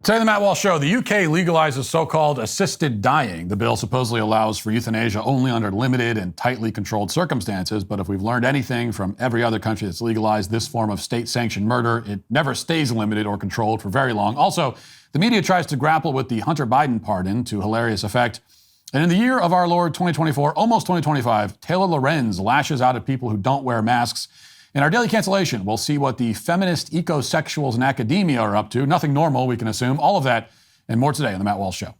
Today on the Matt Walsh Show, the UK legalizes so-called assisted dying. The bill supposedly allows for euthanasia only under limited and tightly controlled circumstances. But if we've learned anything from every other country that's legalized this form of state-sanctioned murder, it never stays limited or controlled for very long. Also, the media tries to grapple with the Hunter Biden pardon to hilarious effect. And in the year of our Lord 2024, almost 2025, Taylor Lorenz lashes out at people who don't wear masks. In our Daily Cancellation, we'll see what the feminist ecosexuals in academia are up to. Nothing normal, we can assume. All of that and more today on the Matt Walsh Show.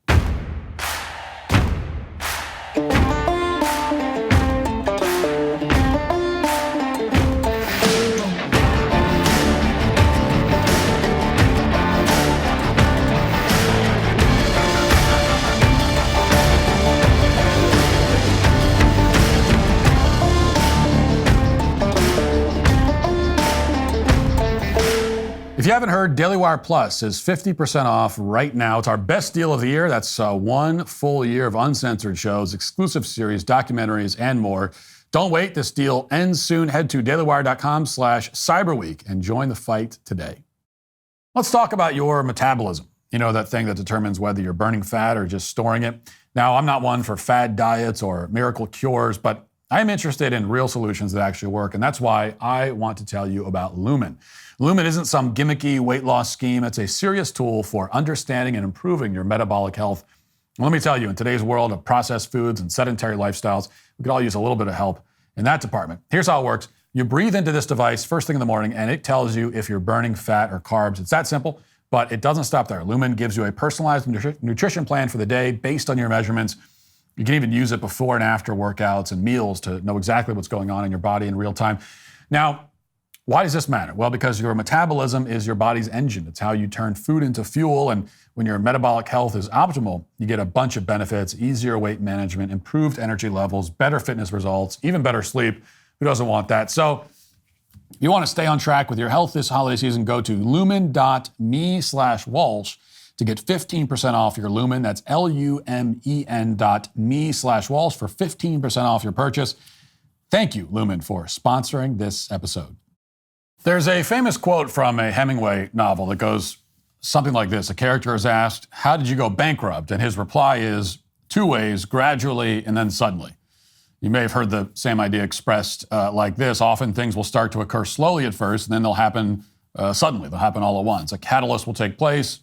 If you haven't heard, DailyWire Plus is 50% off right now. It's our best deal of the year. That's one full year of uncensored shows, exclusive series, documentaries, and more. Don't wait. This deal ends soon. Head to dailywire.com/cyberweek and join the fight today. Let's talk about your metabolism. You know, that thing that determines whether you're burning fat or just storing it. Now, I'm not one for fad diets or miracle cures, but I'm interested in real solutions that actually work, and that's why I want to tell you about Lumen. Lumen isn't some gimmicky weight loss scheme. It's a serious tool for understanding and improving your metabolic health. And let me tell you, in today's world of processed foods and sedentary lifestyles, we could all use a little bit of help in that department. Here's how it works. You breathe into this device first thing in the morning, and it tells you if you're burning fat or carbs. It's that simple, but it doesn't stop there. Lumen gives you a personalized nutrition plan for the day based on your measurements. You can even use it before and after workouts and meals to know exactly what's going on in your body in real time. Now, why does this matter? Well, because your metabolism is your body's engine. It's how you turn food into fuel. And when your metabolic health is optimal, you get a bunch of benefits: easier weight management, improved energy levels, better fitness results, even better sleep. Who doesn't want that? So if you want to stay on track with your health this holiday season, go to lumen.me/Walsh to get 15% off your Lumen. That's lumen.me/Walsh for 15% off your purchase. Thank you, Lumen, for sponsoring this episode. There's a famous quote from a Hemingway novel that goes something like this. A character is asked, "How did you go bankrupt?" And his reply is, "Two ways, gradually and then suddenly." You may have heard the same idea expressed like this. Often things will start to occur slowly at first, and then they'll happen suddenly. They'll happen all at once. A catalyst will take place,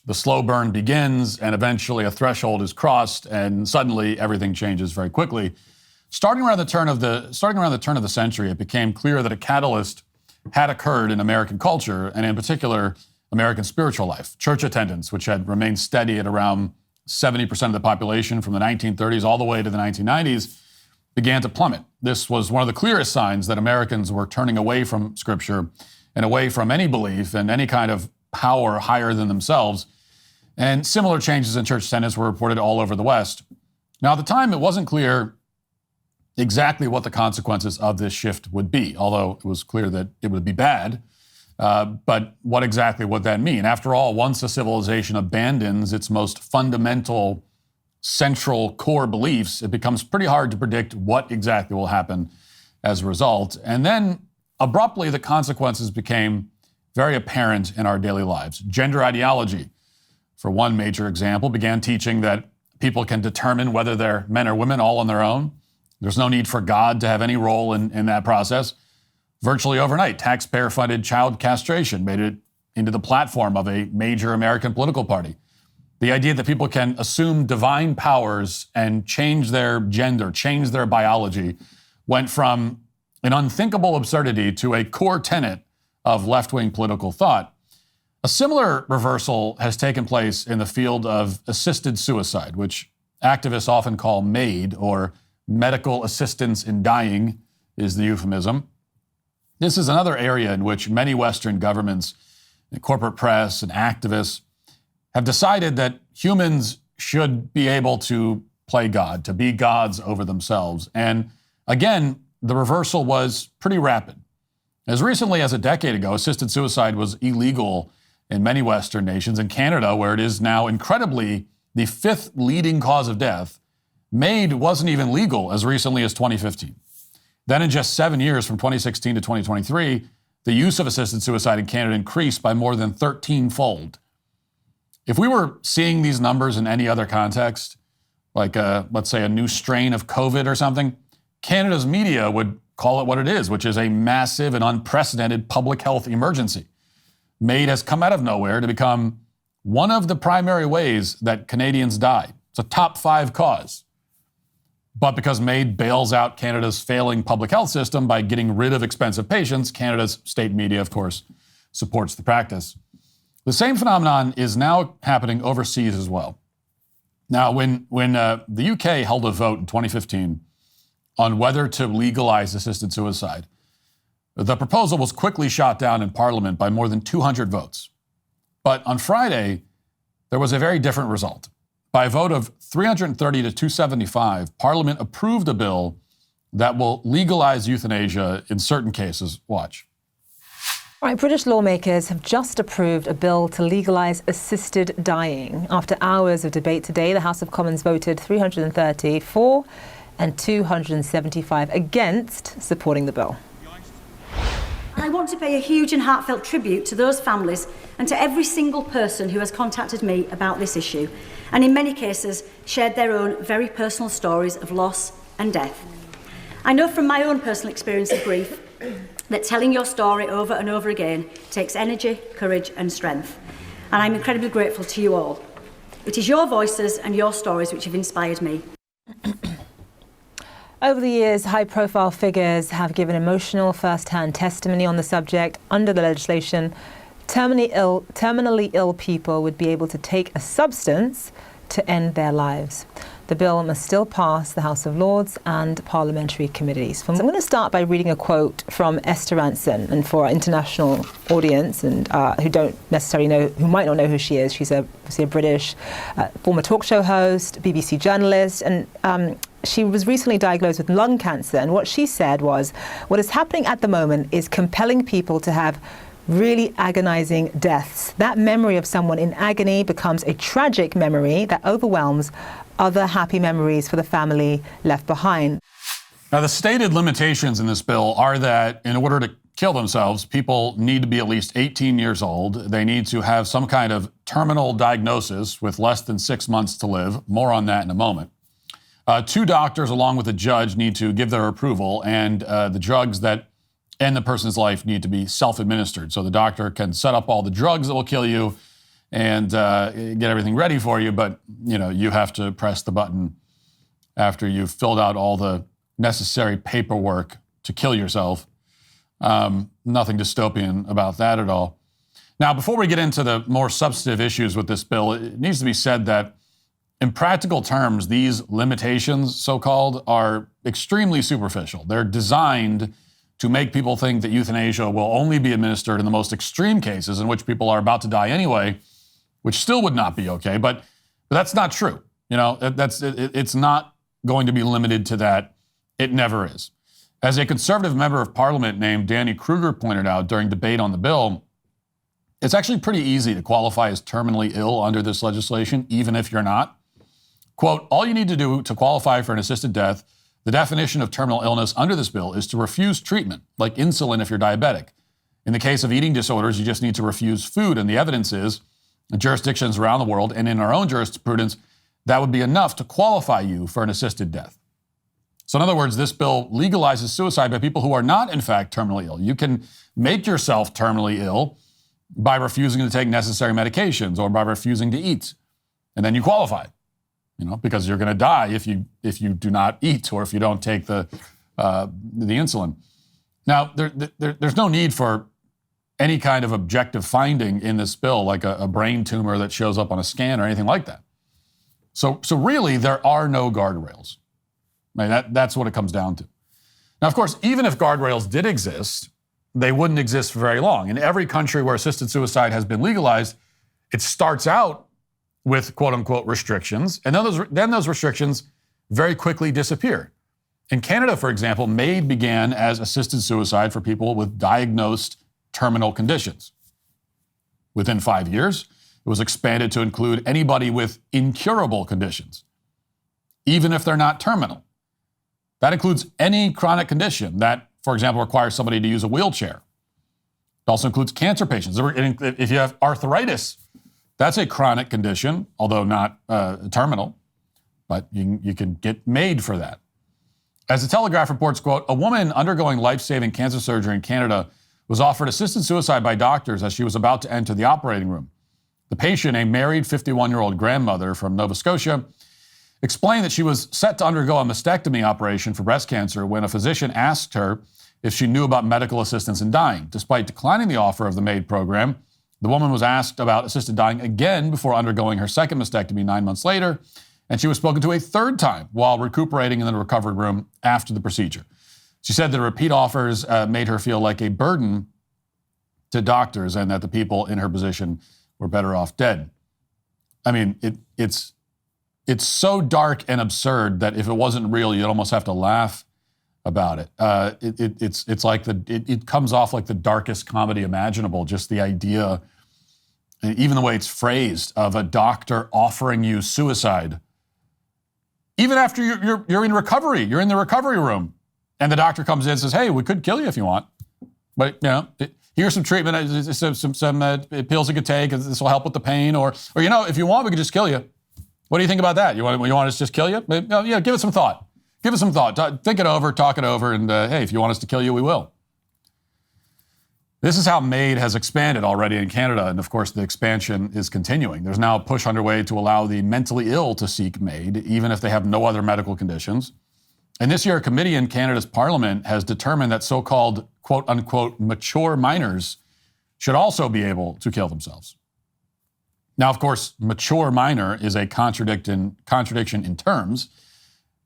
the slow burn begins, and eventually a threshold is crossed, and suddenly everything changes very quickly. Starting around the turn of the century, it became clear that a catalyst had occurred in American culture, and in particular, American spiritual life. Church attendance, which had remained steady at around 70% of the population from the 1930s all the way to the 1990s, began to plummet. This was one of the clearest signs that Americans were turning away from Scripture and away from any belief and any kind of power higher than themselves. And similar changes in church attendance were reported all over the West. Now, at the time, it wasn't clear exactly what the consequences of this shift would be, although it was clear that it would be bad. But what exactly would that mean? After all, once a civilization abandons its most fundamental, central core beliefs, it becomes pretty hard to predict what exactly will happen as a result. And then, abruptly, the consequences became very apparent in our daily lives. Gender ideology, for one major example, began teaching that people can determine whether they're men or women all on their own. There's no need for God to have any role in that process. Virtually overnight, taxpayer-funded child castration made it into the platform of a major American political party. The idea that people can assume divine powers and change their gender, change their biology, went from an unthinkable absurdity to a core tenet of left-wing political thought. A similar reversal has taken place in the field of assisted suicide, which activists often call MAID, or medical assistance in dying is the euphemism. This is another area in which many Western governments, and corporate press, and activists have decided that humans should be able to play God, to be gods over themselves. And again, the reversal was pretty rapid. As recently as a decade ago, assisted suicide was illegal in many Western nations. In Canada, where it is now incredibly the fifth leading cause of death, MAID wasn't even legal as recently as 2015. Then in just 7 years, from 2016 to 2023, the use of assisted suicide in Canada increased by more than 13-fold. If we were seeing these numbers in any other context, like let's say a new strain of COVID or something, Canada's media would call it what it is, which is a massive and unprecedented public health emergency. MAID has come out of nowhere to become one of the primary ways that Canadians die. It's a top 5 cause. But because MAID bails out Canada's failing public health system by getting rid of expensive patients, Canada's state media, of course, supports the practice. The same phenomenon is now happening overseas as well. Now, when the UK held a vote in 2015 on whether to legalize assisted suicide, the proposal was quickly shot down in Parliament by more than 200 votes. But on Friday, there was a very different result. By a vote of 330 to 275, Parliament approved a bill that will legalize euthanasia in certain cases. Watch. Right, British lawmakers have just approved a bill to legalise assisted dying. After hours of debate today, the House of Commons voted 330 for and 275 against supporting the bill. I want to pay a huge and heartfelt tribute to those families and to every single person who has contacted me about this issue, and in many cases shared their own very personal stories of loss and death. I know from my own personal experience of grief that telling your story over and over again takes energy, courage and strength, and I'm incredibly grateful to you all. It is your voices and your stories which have inspired me. Over the years, high-profile figures have given emotional first-hand testimony on the subject. Under the legislation, terminally ill people would be able to take a substance to end their lives. The bill must still pass the House of Lords and parliamentary committees. So I'm going to start by reading a quote from Esther Rantzen, and for our international audience and who don't necessarily know, who might not know who she is, she's a British former talk show host, BBC journalist, and she was recently diagnosed with lung cancer. And what she said was, what is happening at the moment is compelling people to have really agonizing deaths. That memory of someone in agony becomes a tragic memory that overwhelms other happy memories for the family left behind. Now, the stated limitations in this bill are that in order to kill themselves, people need to be at least 18 years old. They need to have some kind of terminal diagnosis with less than 6 months to live. More on that in a moment. 2 doctors, along with a judge, need to give their approval, and the drugs that end the person's life need to be self-administered. So the doctor can set up all the drugs that will kill you and get everything ready for you, but you have to press the button after you've filled out all the necessary paperwork to kill yourself. Nothing dystopian about that at all. Now, before we get into the more substantive issues with this bill, it needs to be said that in practical terms, these limitations, so-called, are extremely superficial. They're designed to make people think that euthanasia will only be administered in the most extreme cases in which people are about to die anyway, which still would not be okay. But that's not true. It's not going to be limited to that. It never is. As a Conservative member of Parliament named Danny Kruger pointed out during debate on the bill, it's actually pretty easy to qualify as terminally ill under this legislation, even if you're not. Quote, all you need to do to qualify for an assisted death, the definition of terminal illness under this bill is to refuse treatment, like insulin if you're diabetic. In the case of eating disorders, you just need to refuse food, and the evidence is in jurisdictions around the world and in our own jurisprudence, that would be enough to qualify you for an assisted death. So in other words, this bill legalizes suicide by people who are not, in fact, terminally ill. You can make yourself terminally ill by refusing to take necessary medications or by refusing to eat, and then you qualify. Because you're going to die if you do not eat or if you don't take the insulin. Now, there's no need for any kind of objective finding in this bill, like a brain tumor that shows up on a scan or anything like that. So really, there are no guardrails. That's what it comes down to. Now, of course, even if guardrails did exist, they wouldn't exist for very long. In every country where assisted suicide has been legalized, it starts out with quote-unquote restrictions, and then those restrictions very quickly disappeared. In Canada, for example, MAID began as assisted suicide for people with diagnosed terminal conditions. Within 5 years, it was expanded to include anybody with incurable conditions, even if they're not terminal. That includes any chronic condition that, for example, requires somebody to use a wheelchair. It also includes cancer patients. If you have arthritis, That's a chronic condition, although not terminal, but you can get made for that. As the Telegraph reports, quote, a woman undergoing life-saving cancer surgery in Canada was offered assisted suicide by doctors as she was about to enter the operating room. The patient, a married 51-year-old grandmother from Nova Scotia, explained that she was set to undergo a mastectomy operation for breast cancer when a physician asked her if she knew about medical assistance in dying. Despite declining the offer of the MAID program, the woman was asked about assisted dying again before undergoing her second mastectomy 9 months later, and she was spoken to a third time while recuperating in the recovery room after the procedure. She said that repeat offers made her feel like a burden to doctors and that the people in her position were better off dead. I mean, it's so dark and absurd that if it wasn't real, you'd almost have to laugh about it. It's like it comes off like the darkest comedy imaginable. Just the idea, even the way it's phrased, of a doctor offering you suicide, even after you're in recovery, you're in the recovery room, and the doctor comes in and says, "Hey, we could kill you if you want, but here's some treatment, some pills you could take. This will help with the pain, or if you want, we could just kill you. What do you think about that? You want us to just kill you? Yeah, give it some thought. Give it some thought. Think it over, talk it over, and hey, if you want us to kill you, we will." This is how MAID has expanded already in Canada, and of course the expansion is continuing. There's now a push underway to allow the mentally ill to seek MAID, even if they have no other medical conditions. And this year, a committee in Canada's Parliament has determined that so-called quote-unquote mature minors should also be able to kill themselves. Now, of course, mature minor is a contradiction in terms,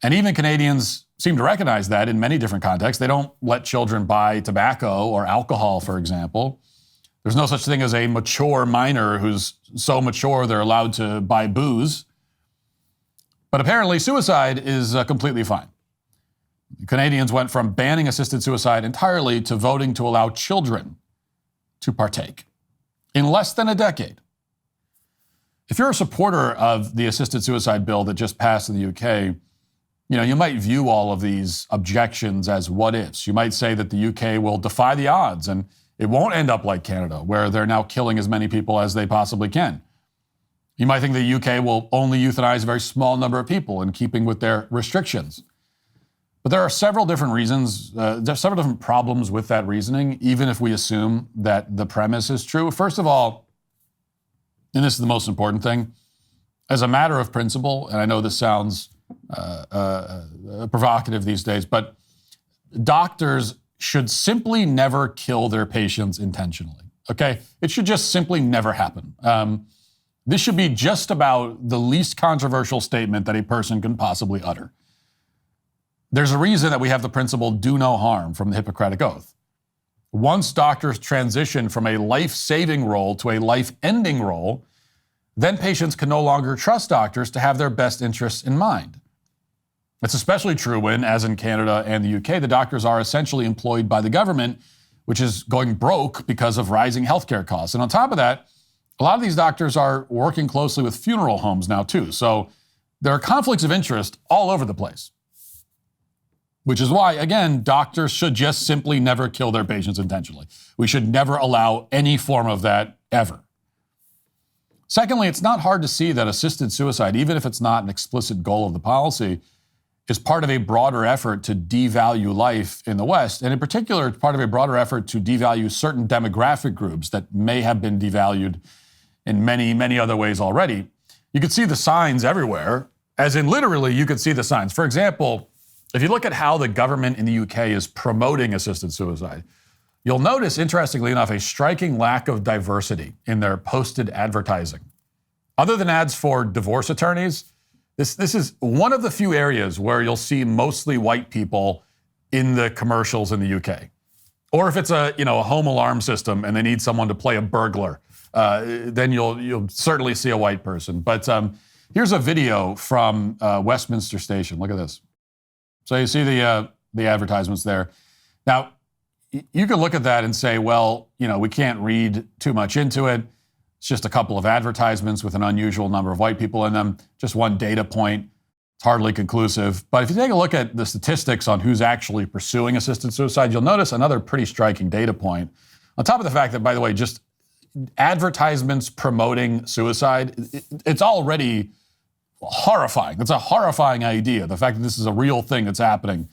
and even Canadians seem to recognize that in many different contexts. They don't let children buy tobacco or alcohol, for example. There's no such thing as a mature minor who's so mature they're allowed to buy booze. But apparently suicide is completely fine. Canadians went from banning assisted suicide entirely to voting to allow children to partake in less than a decade. If you're a supporter of the assisted suicide bill that just passed in the UK, you might view all of these objections as what ifs. You might say that the UK will defy the odds and it won't end up like Canada, where they're now killing as many people as they possibly can. You might think the UK will only euthanize a very small number of people in keeping with their restrictions. But there are several different reasons, there's several different problems with that reasoning, even if we assume that the premise is true. First of all, and this is the most important thing, as a matter of principle, and I know this sounds provocative these days, but doctors should simply never kill their patients intentionally, okay? It should just simply never happen. This should be just about the least controversial statement that a person can possibly utter. There's a reason that we have the principle, do no harm, from the Hippocratic Oath. Once doctors transition from a life-saving role to a life-ending role, then patients can no longer trust doctors to have their best interests in mind. It's especially true when, as in Canada and the UK, the doctors are essentially employed by the government, which is going broke because of rising healthcare costs. And on top of that, a lot of these doctors are working closely with funeral homes now too. So there are conflicts of interest all over the place. Which is why, again, doctors should just simply never kill their patients intentionally. We should never allow any form of that ever. Secondly, it's not hard to see that assisted suicide, even if it's not an explicit goal of the policy, is part of a broader effort to devalue life in the West. And in particular, it's part of a broader effort to devalue certain demographic groups that may have been devalued in many, many other ways already. You could see the signs everywhere, as in literally you could see the signs. For example, if you look at how the government in the UK is promoting assisted suicide, you'll notice, interestingly enough, a striking lack of diversity in their posted advertising. Other than ads for divorce attorneys, this is one of the few areas where you'll see mostly white people in the commercials in the UK. Or if it's a home alarm system and they need someone to play a burglar, then you'll certainly see a white person. But here's a video from Westminster Station. Look at this. So you see the advertisements there. Now, you could look at that and say, well, we can't read too much into it. It's just a couple of advertisements with an unusual number of white people in them. Just one data point. It's hardly conclusive. But if you take a look at the statistics on who's actually pursuing assisted suicide, you'll notice another pretty striking data point. On top of the fact that, by the way, just advertisements promoting suicide, it's already horrifying. It's a horrifying idea, the fact that this is a real thing that's happening.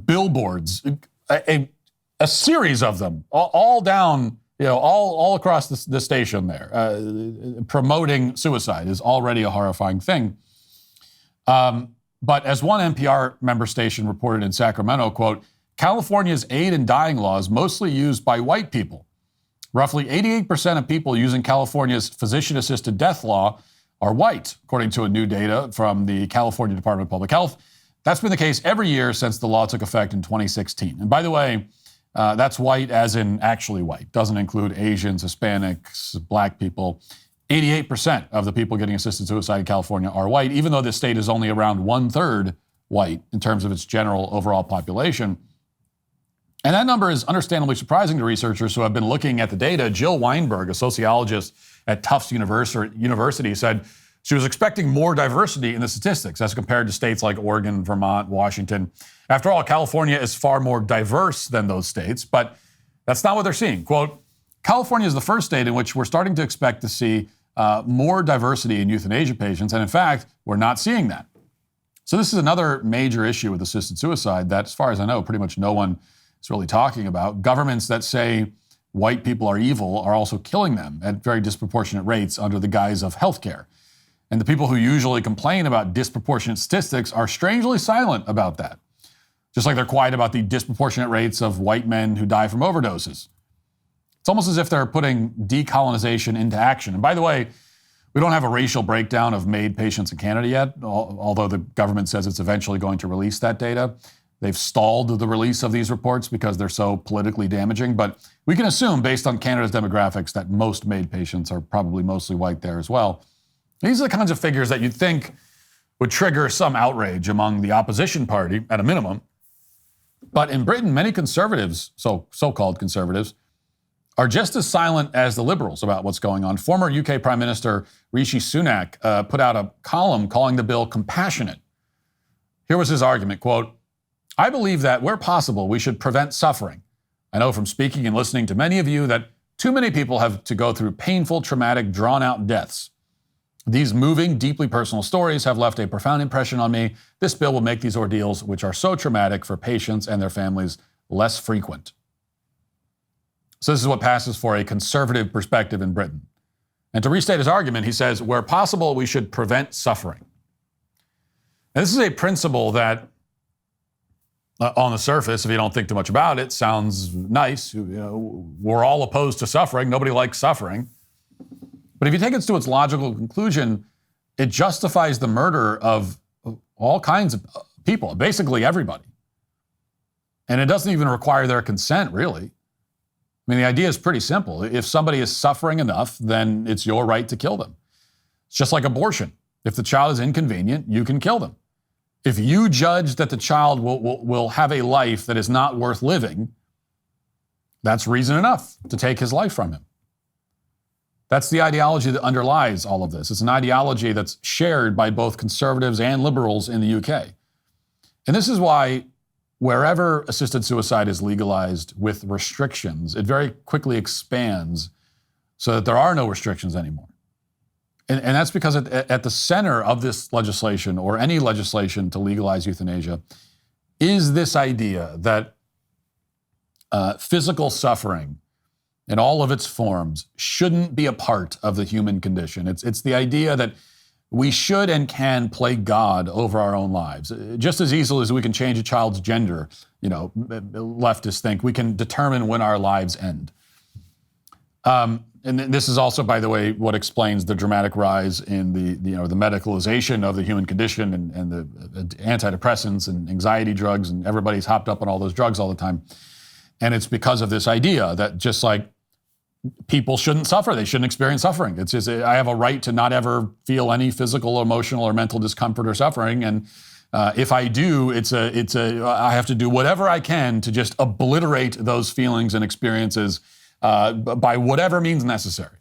Billboards, a series of them, all down, all across the station there, promoting suicide is already a horrifying thing. But as one NPR member station reported in Sacramento, quote, California's aid in dying law is mostly used by white people. Roughly 88% of people using California's physician-assisted death law are white, according to a new data from the California Department of Public Health. That's been the case every year since the law took effect in 2016. And by the way, that's white as in actually white. Doesn't include Asians, Hispanics, black people. 88% of the people getting assisted suicide in California are white, even though this state is only around 1/3 white in terms of its general overall population. And that number is understandably surprising to researchers who have been looking at the data. Jill Weinberg, a sociologist at Tufts University, said she was expecting more diversity in the statistics as compared to states like Oregon, Vermont, Washington. After all, California is far more diverse than those states, but that's not what they're seeing. Quote, California is the first state in which we're starting to expect to see more diversity in euthanasia patients, and in fact, we're not seeing that. So this is another major issue with assisted suicide that, as far as I know, pretty much no one is really talking about. Governments that say white people are evil are also killing them at very disproportionate rates under the guise of healthcare. And the people who usually complain about disproportionate statistics are strangely silent about that. Just like they're quiet about the disproportionate rates of white men who die from overdoses. It's almost as if they're putting decolonization into action. And by the way, we don't have a racial breakdown of MAID patients in Canada yet, although the government says it's eventually going to release that data. They've stalled the release of these reports because they're so politically damaging. But we can assume, based on Canada's demographics, that most MAID patients are probably mostly white there as well. These are the kinds of figures that you'd think would trigger some outrage among the opposition party, at a minimum. But in Britain, many conservatives, so-called conservatives, are just as silent as the Liberals about what's going on. Former UK Prime Minister Rishi Sunak put out a column calling the bill compassionate. Here was his argument, quote, I believe that where possible, we should prevent suffering. I know from speaking and listening to many of you that too many people have to go through painful, traumatic, drawn-out deaths. These moving, deeply personal stories have left a profound impression on me. This bill will make these ordeals, which are so traumatic for patients and their families, less frequent. So this is what passes for a conservative perspective in Britain. And to restate his argument, he says, where possible, we should prevent suffering. And this is a principle that, on the surface, if you don't think too much about it, sounds nice. We're all opposed to suffering. Nobody likes suffering. But if you take it to its logical conclusion, it justifies the murder of all kinds of people, basically everybody. And it doesn't even require their consent, really. I mean, the idea is pretty simple. If somebody is suffering enough, then it's your right to kill them. It's just like abortion. If the child is inconvenient, you can kill them. If you judge that the child will have a life that is not worth living, that's reason enough to take his life from him. That's the ideology that underlies all of this. It's an ideology that's shared by both conservatives and liberals in the UK. And this is why wherever assisted suicide is legalized with restrictions, it very quickly expands so that there are no restrictions anymore. And that's because at the center of this legislation, or any legislation to legalize euthanasia, is this idea that physical suffering in all of its forms shouldn't be a part of the human condition. It's the idea that we should and can play God over our own lives. Just as easily as we can change a child's gender, leftists think, we can determine when our lives end. And this is also, by the way, what explains the dramatic rise in the medicalization of the human condition and the antidepressants and anxiety drugs, and everybody's hopped up on all those drugs all the time. And it's because of this idea that just like people shouldn't suffer, they shouldn't experience suffering. It's just, I have a right to not ever feel any physical, emotional, or mental discomfort or suffering. And if I do, I have to do whatever I can to just obliterate those feelings and experiences by whatever means necessary.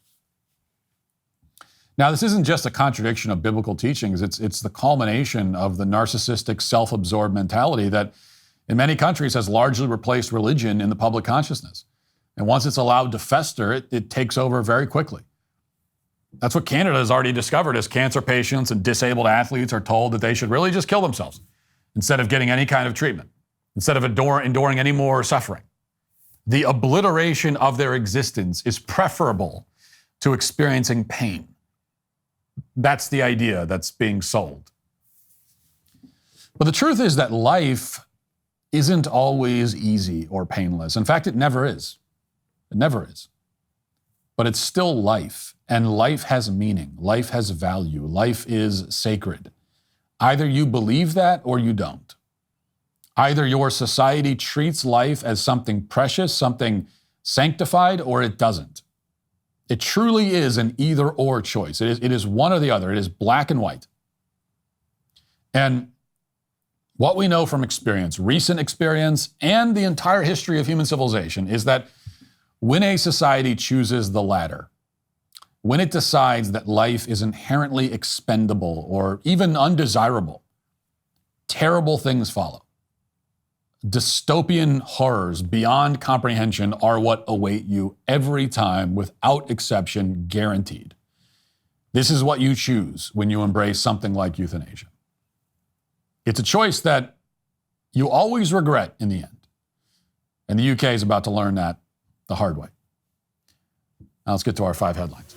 Now, this isn't just a contradiction of biblical teachings. It's the culmination of the narcissistic, self-absorbed mentality that in many countries has largely replaced religion in the public consciousness. And once it's allowed to fester, it takes over very quickly. That's what Canada has already discovered, as cancer patients and disabled athletes are told that they should really just kill themselves instead of getting any kind of treatment, instead of enduring any more suffering. The obliteration of their existence is preferable to experiencing pain. That's the idea that's being sold. But the truth is that life isn't always easy or painless. In fact, it never is. It never is. But it's still life, and life has meaning. Life has value. Life is sacred. Either you believe that or you don't. Either your society treats life as something precious, something sanctified, or it doesn't. It truly is an either-or choice. It is one or the other. It is black and white. And what we know from experience, recent experience, and the entire history of human civilization is that when a society chooses the latter, when it decides that life is inherently expendable or even undesirable, terrible things follow. Dystopian horrors beyond comprehension are what await you every time, without exception, guaranteed. This is what you choose when you embrace something like euthanasia. It's a choice that you always regret in the end. And the UK is about to learn that the hard way. Now let's get to our 5 headlines.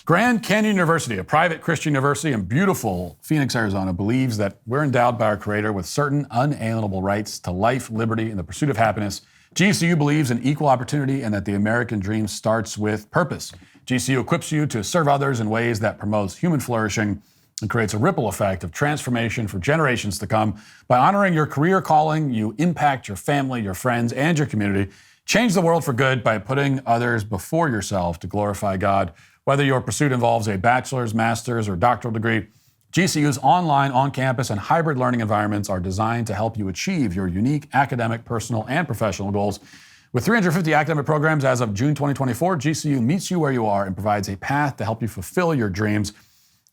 Grand Canyon University, a private Christian university in beautiful Phoenix, Arizona, believes that we're endowed by our Creator with certain unalienable rights to life, liberty, and the pursuit of happiness. GCU believes in equal opportunity and that the American dream starts with purpose. GCU equips you to serve others in ways that promotes human flourishing and creates a ripple effect of transformation for generations to come. By honoring your career calling, you impact your family, your friends, and your community. Change the world for good by putting others before yourself to glorify God. Whether your pursuit involves a bachelor's, master's, or doctoral degree, GCU's online, on-campus, and hybrid learning environments are designed to help you achieve your unique academic, personal, and professional goals. With 350 academic programs as of June 2024, GCU meets you where you are and provides a path to help you fulfill your dreams.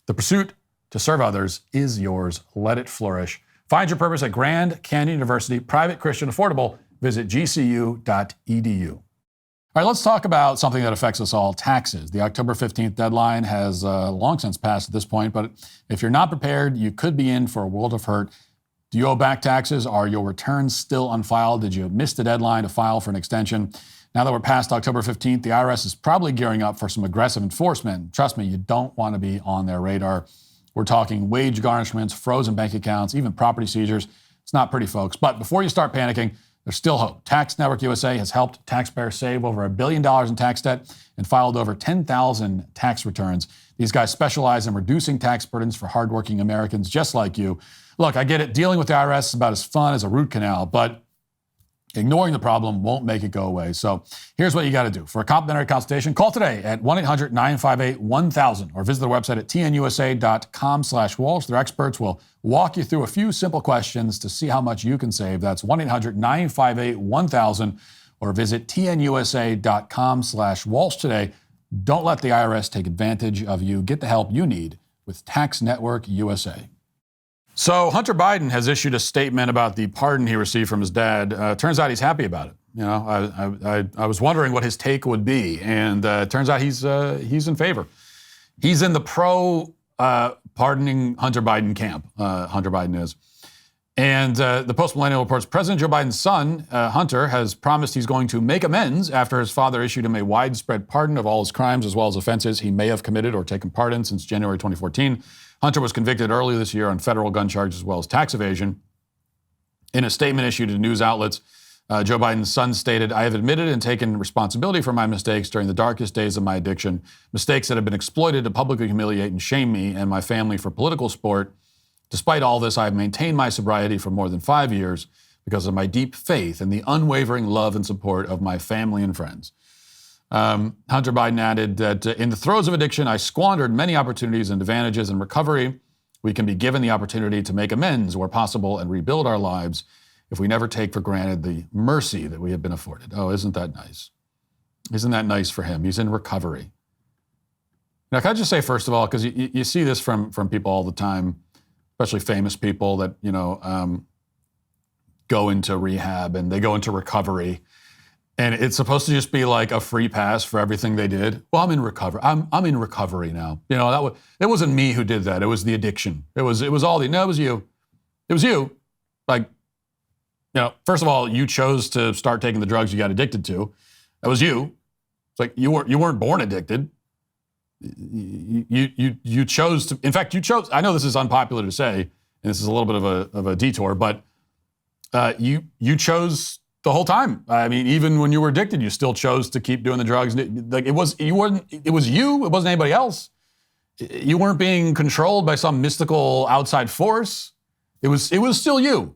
The pursuit to serve others is yours. Let it flourish. Find your purpose at Grand Canyon University, private, Christian, affordable. Visit gcu.edu. All right, let's talk about something that affects us all, taxes. The October 15th deadline has long since passed at this point, but if you're not prepared, you could be in for a world of hurt. Do you owe back taxes? Are your returns still unfiled? Did you miss the deadline to file for an extension? Now that we're past October 15th, the IRS is probably gearing up for some aggressive enforcement. Trust me, you don't want to be on their radar. We're talking wage garnishments, frozen bank accounts, even property seizures. It's not pretty, folks. But before you start panicking, there's still hope. Tax Network USA has helped taxpayers save over $1 billion in tax debt and filed over 10,000 tax returns. These guys specialize in reducing tax burdens for hardworking Americans just like you. Look, I get it. Dealing with the IRS is about as fun as a root canal, but ignoring the problem won't make it go away. So here's what you got to do. For a complimentary consultation, call today at 1-800-958-1000 or visit their website at tnusa.com/Walsh. Their experts will walk you through a few simple questions to see how much you can save. That's 1-800-958-1000 or visit tnusa.com/Walsh today. Don't let the IRS take advantage of you. Get the help you need with Tax Network USA. So Hunter Biden has issued a statement about the pardon he received from his dad. Turns out he's happy about it. You know, I was wondering what his take would be, and it turns out he's in favor. He's in the pardoning Hunter Biden camp. Hunter Biden is, and the Post-Millennial reports President Joe Biden's son Hunter has promised he's going to make amends after his father issued him a widespread pardon of all his crimes as well as offenses he may have committed or taken part in since January 2014. Hunter was convicted earlier this year on federal gun charges as well as tax evasion. In a statement issued to news outlets, Joe Biden's son stated, "I have admitted and taken responsibility for my mistakes during the darkest days of my addiction, mistakes that have been exploited to publicly humiliate and shame me and my family for political sport. Despite all this, I have maintained my sobriety for more than 5 years because of my deep faith and the unwavering love and support of my family and friends." Hunter Biden added that in the throes of addiction, I squandered many opportunities and advantages. In recovery, we can be given the opportunity to make amends where possible and rebuild our lives if we never take for granted the mercy that we have been afforded. Oh, isn't that nice? Isn't that nice for him? He's in recovery. Now, can I just say, first of all, because you see this from people all the time, especially famous people that, go into rehab and they go into recovery. And it's supposed to just be like a free pass for everything they did. Well, I'm in recovery. I'm in recovery now. You know, it wasn't me who did that. It was the addiction. It was all the, no, it was you. It was you. Like, you know, first of all, you chose to start taking the drugs you got addicted to. That was you. It's like you weren't born addicted. You chose to, in fact, you chose, I know this is unpopular to say, and this is a little bit of a detour, but you chose the whole time. I mean, even when you were addicted, you still chose to keep doing the drugs. Like it was you. It wasn't anybody else. You weren't being controlled by some mystical outside force. It was still you.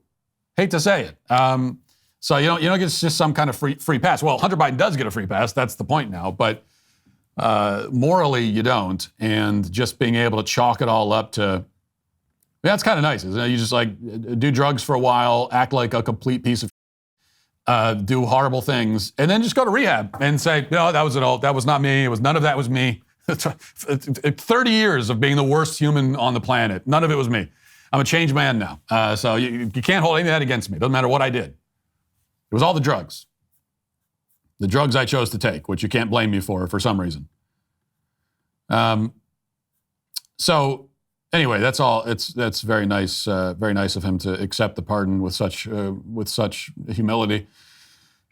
Hate to say it. So you don't get just some kind of free pass. Well, Hunter Biden does get a free pass. That's the point now. But morally, you don't. And just being able to chalk it all up to, that's kind of nice, isn't it? You just like do drugs for a while, act like a complete piece of do horrible things, and then just go to rehab and say, no, that was it all. That was not me. It was none of that was me. 30 years of being the worst human on the planet. None of it was me. I'm a changed man now. So you can't hold any of that against me. Doesn't matter what I did. It was all the drugs. The drugs I chose to take, which you can't blame me for some reason. So anyway, that's all. That's very nice of him to accept the pardon with such humility.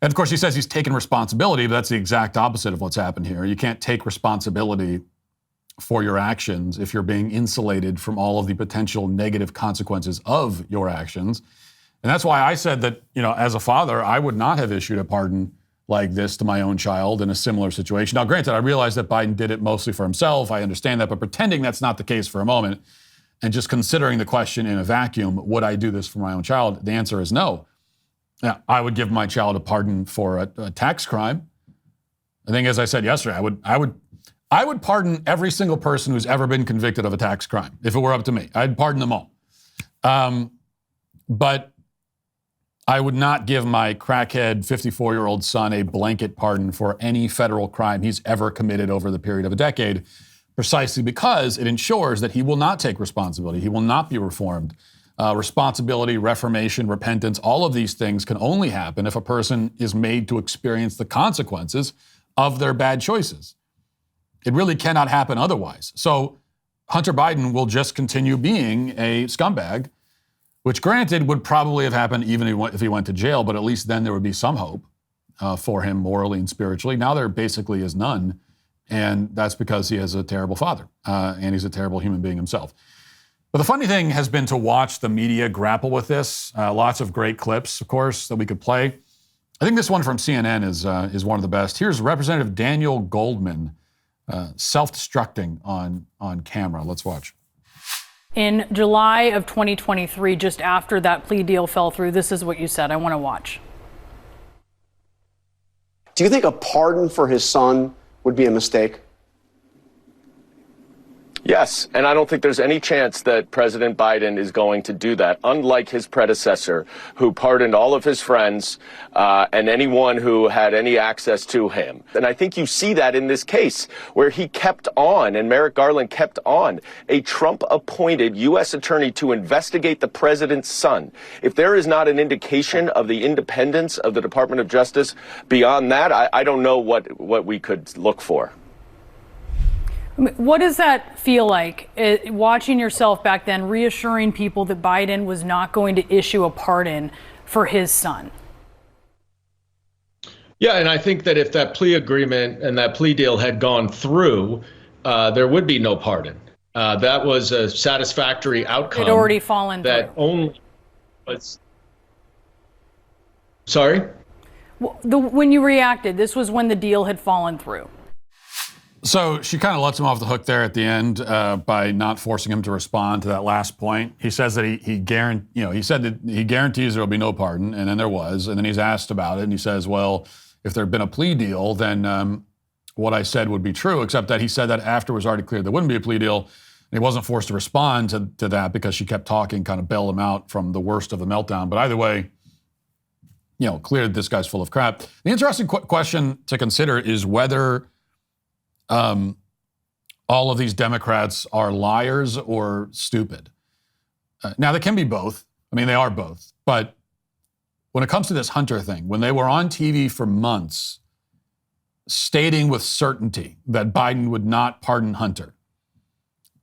And of course, he says he's taken responsibility, but that's the exact opposite of what's happened here. You can't take responsibility for your actions if you're being insulated from all of the potential negative consequences of your actions. And that's why I said that, you know, as a father, I would not have issued a pardon like this to my own child in a similar situation. Now, granted, I realize that Biden did it mostly for himself. I understand that, but pretending that's not the case for a moment and just considering the question in a vacuum, would I do this for my own child? The answer is no. Now, I would give my child a pardon for a tax crime. I think, as I said yesterday, I would pardon every single person who's ever been convicted of a tax crime. If it were up to me, I'd pardon them all. But I would not give my crackhead 54-year-old son a blanket pardon for any federal crime he's ever committed over the period of a decade, precisely because it ensures that he will not take responsibility. He will not be reformed. Responsibility, reformation, repentance, all of these things can only happen if a person is made to experience the consequences of their bad choices. It really cannot happen otherwise. So Hunter Biden will just continue being a scumbag, which granted would probably have happened even if he went to jail, but at least then there would be some hope for him morally and spiritually. Now there basically is none, and that's because he has a terrible father, and he's a terrible human being himself. But the funny thing has been to watch the media grapple with this. Lots of great clips, of course, that we could play. I think this one from CNN is one of the best. Here's Representative Daniel Goldman self-destructing on camera. Let's watch. In July of 2023, just after that plea deal fell through, this is what you said. I want to watch. Do you think a pardon for his son would be a mistake? Yes, and I don't think there's any chance that President Biden is going to do that, unlike his predecessor, who pardoned all of his friends and anyone who had any access to him. And I think you see that in this case, where he kept on, and Merrick Garland kept on, a Trump-appointed U.S. attorney to investigate the president's son. If there is not an indication of the independence of the Department of Justice beyond that, I don't know what we could look for. What does that feel like, watching yourself back then, reassuring people that Biden was not going to issue a pardon for his son? Yeah, and I think that if that plea agreement and that plea deal had gone through, there would be no pardon. That was a satisfactory outcome. It had already fallen that through. Only was. Sorry? When you reacted, this was when the deal had fallen through. So she kind of lets him off the hook there at the end by not forcing him to respond to that last point. He says that he said that he guarantees there will be no pardon, and then there was, and then he's asked about it, and he says, well, if there had been a plea deal, then what I said would be true, except that he said that after it was already clear there wouldn't be a plea deal, and he wasn't forced to respond to that because she kept talking, kind of bailed him out from the worst of the meltdown. But either way, clear that this guy's full of crap. The interesting question to consider is whether all of these Democrats are liars or stupid. Now, they can be both. I mean, they are both. But when it comes to this Hunter thing, when they were on TV for months stating with certainty that Biden would not pardon Hunter,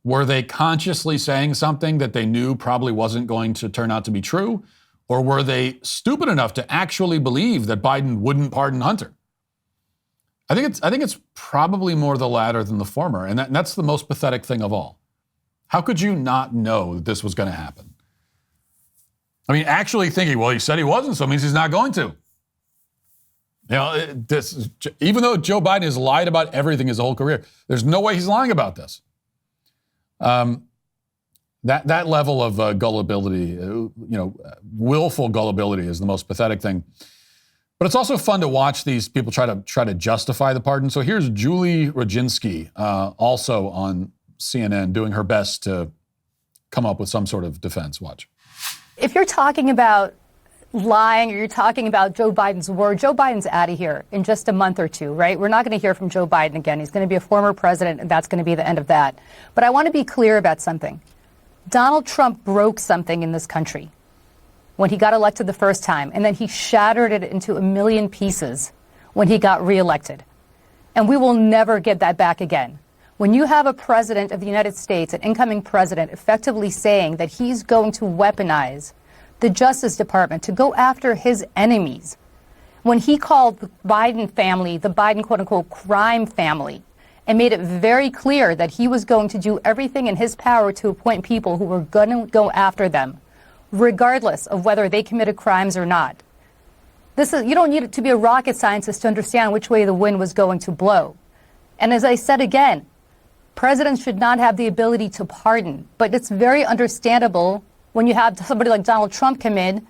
were they consciously saying something that they knew probably wasn't going to turn out to be true? Or were they stupid enough to actually believe that Biden wouldn't pardon Hunter? I think it's probably more the latter than the former, and that's the most pathetic thing of all. How could you not know that this was going to happen? I mean, actually thinking, well, he said he wasn't, so it means he's not going to. You know, even though Joe Biden has lied about everything his whole career, there's no way he's lying about this. That level of gullibility, willful gullibility is the most pathetic thing. But it's also fun to watch these people try to justify the pardon. So here's Julie Rodzinski, also on CNN, doing her best to come up with some sort of defense. Watch. If you're talking about lying or you're talking about Joe Biden's word, Joe Biden's out of here in just a month or two, right? We're not going to hear from Joe Biden again. He's going to be a former president, and that's going to be the end of that. But I want to be clear about something. Donald Trump broke something in this country when he got elected the first time, and then he shattered it into a million pieces when he got reelected. And we will never get that back again. When you have a president of the United States, an incoming president, effectively saying that he's going to weaponize the Justice Department to go after his enemies, when he called the Biden family the Biden quote-unquote crime family, and made it very clear that he was going to do everything in his power to appoint people who were going to go after them, regardless of whether they committed crimes or not. You don't need to be a rocket scientist to understand which way the wind was going to blow. And as I said again, presidents should not have the ability to pardon, but it's very understandable when you have somebody like Donald Trump come in,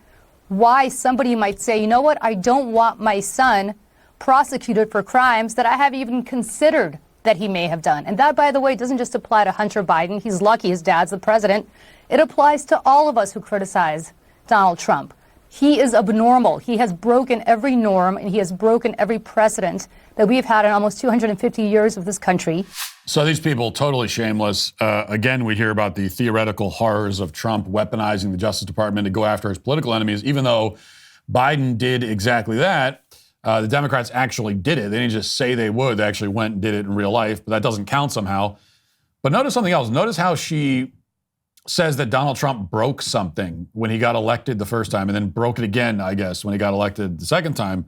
why somebody might say, you know what, I don't want my son prosecuted for crimes that I haven't even considered that he may have done. And that, by the way, doesn't just apply to Hunter Biden. He's lucky his dad's the president. It applies to all of us who criticize Donald Trump. He is abnormal. He has broken every norm, and he has broken every precedent that we've had in almost 250 years of this country. So these people, totally shameless. Again, we hear about the theoretical horrors of Trump weaponizing the Justice Department to go after his political enemies, even though Biden did exactly that. The Democrats actually did it. They didn't just say they would. They actually went and did it in real life, but that doesn't count somehow. But notice something else. Notice how she says that Donald Trump broke something when he got elected the first time and then broke it again, I guess, when he got elected the second time.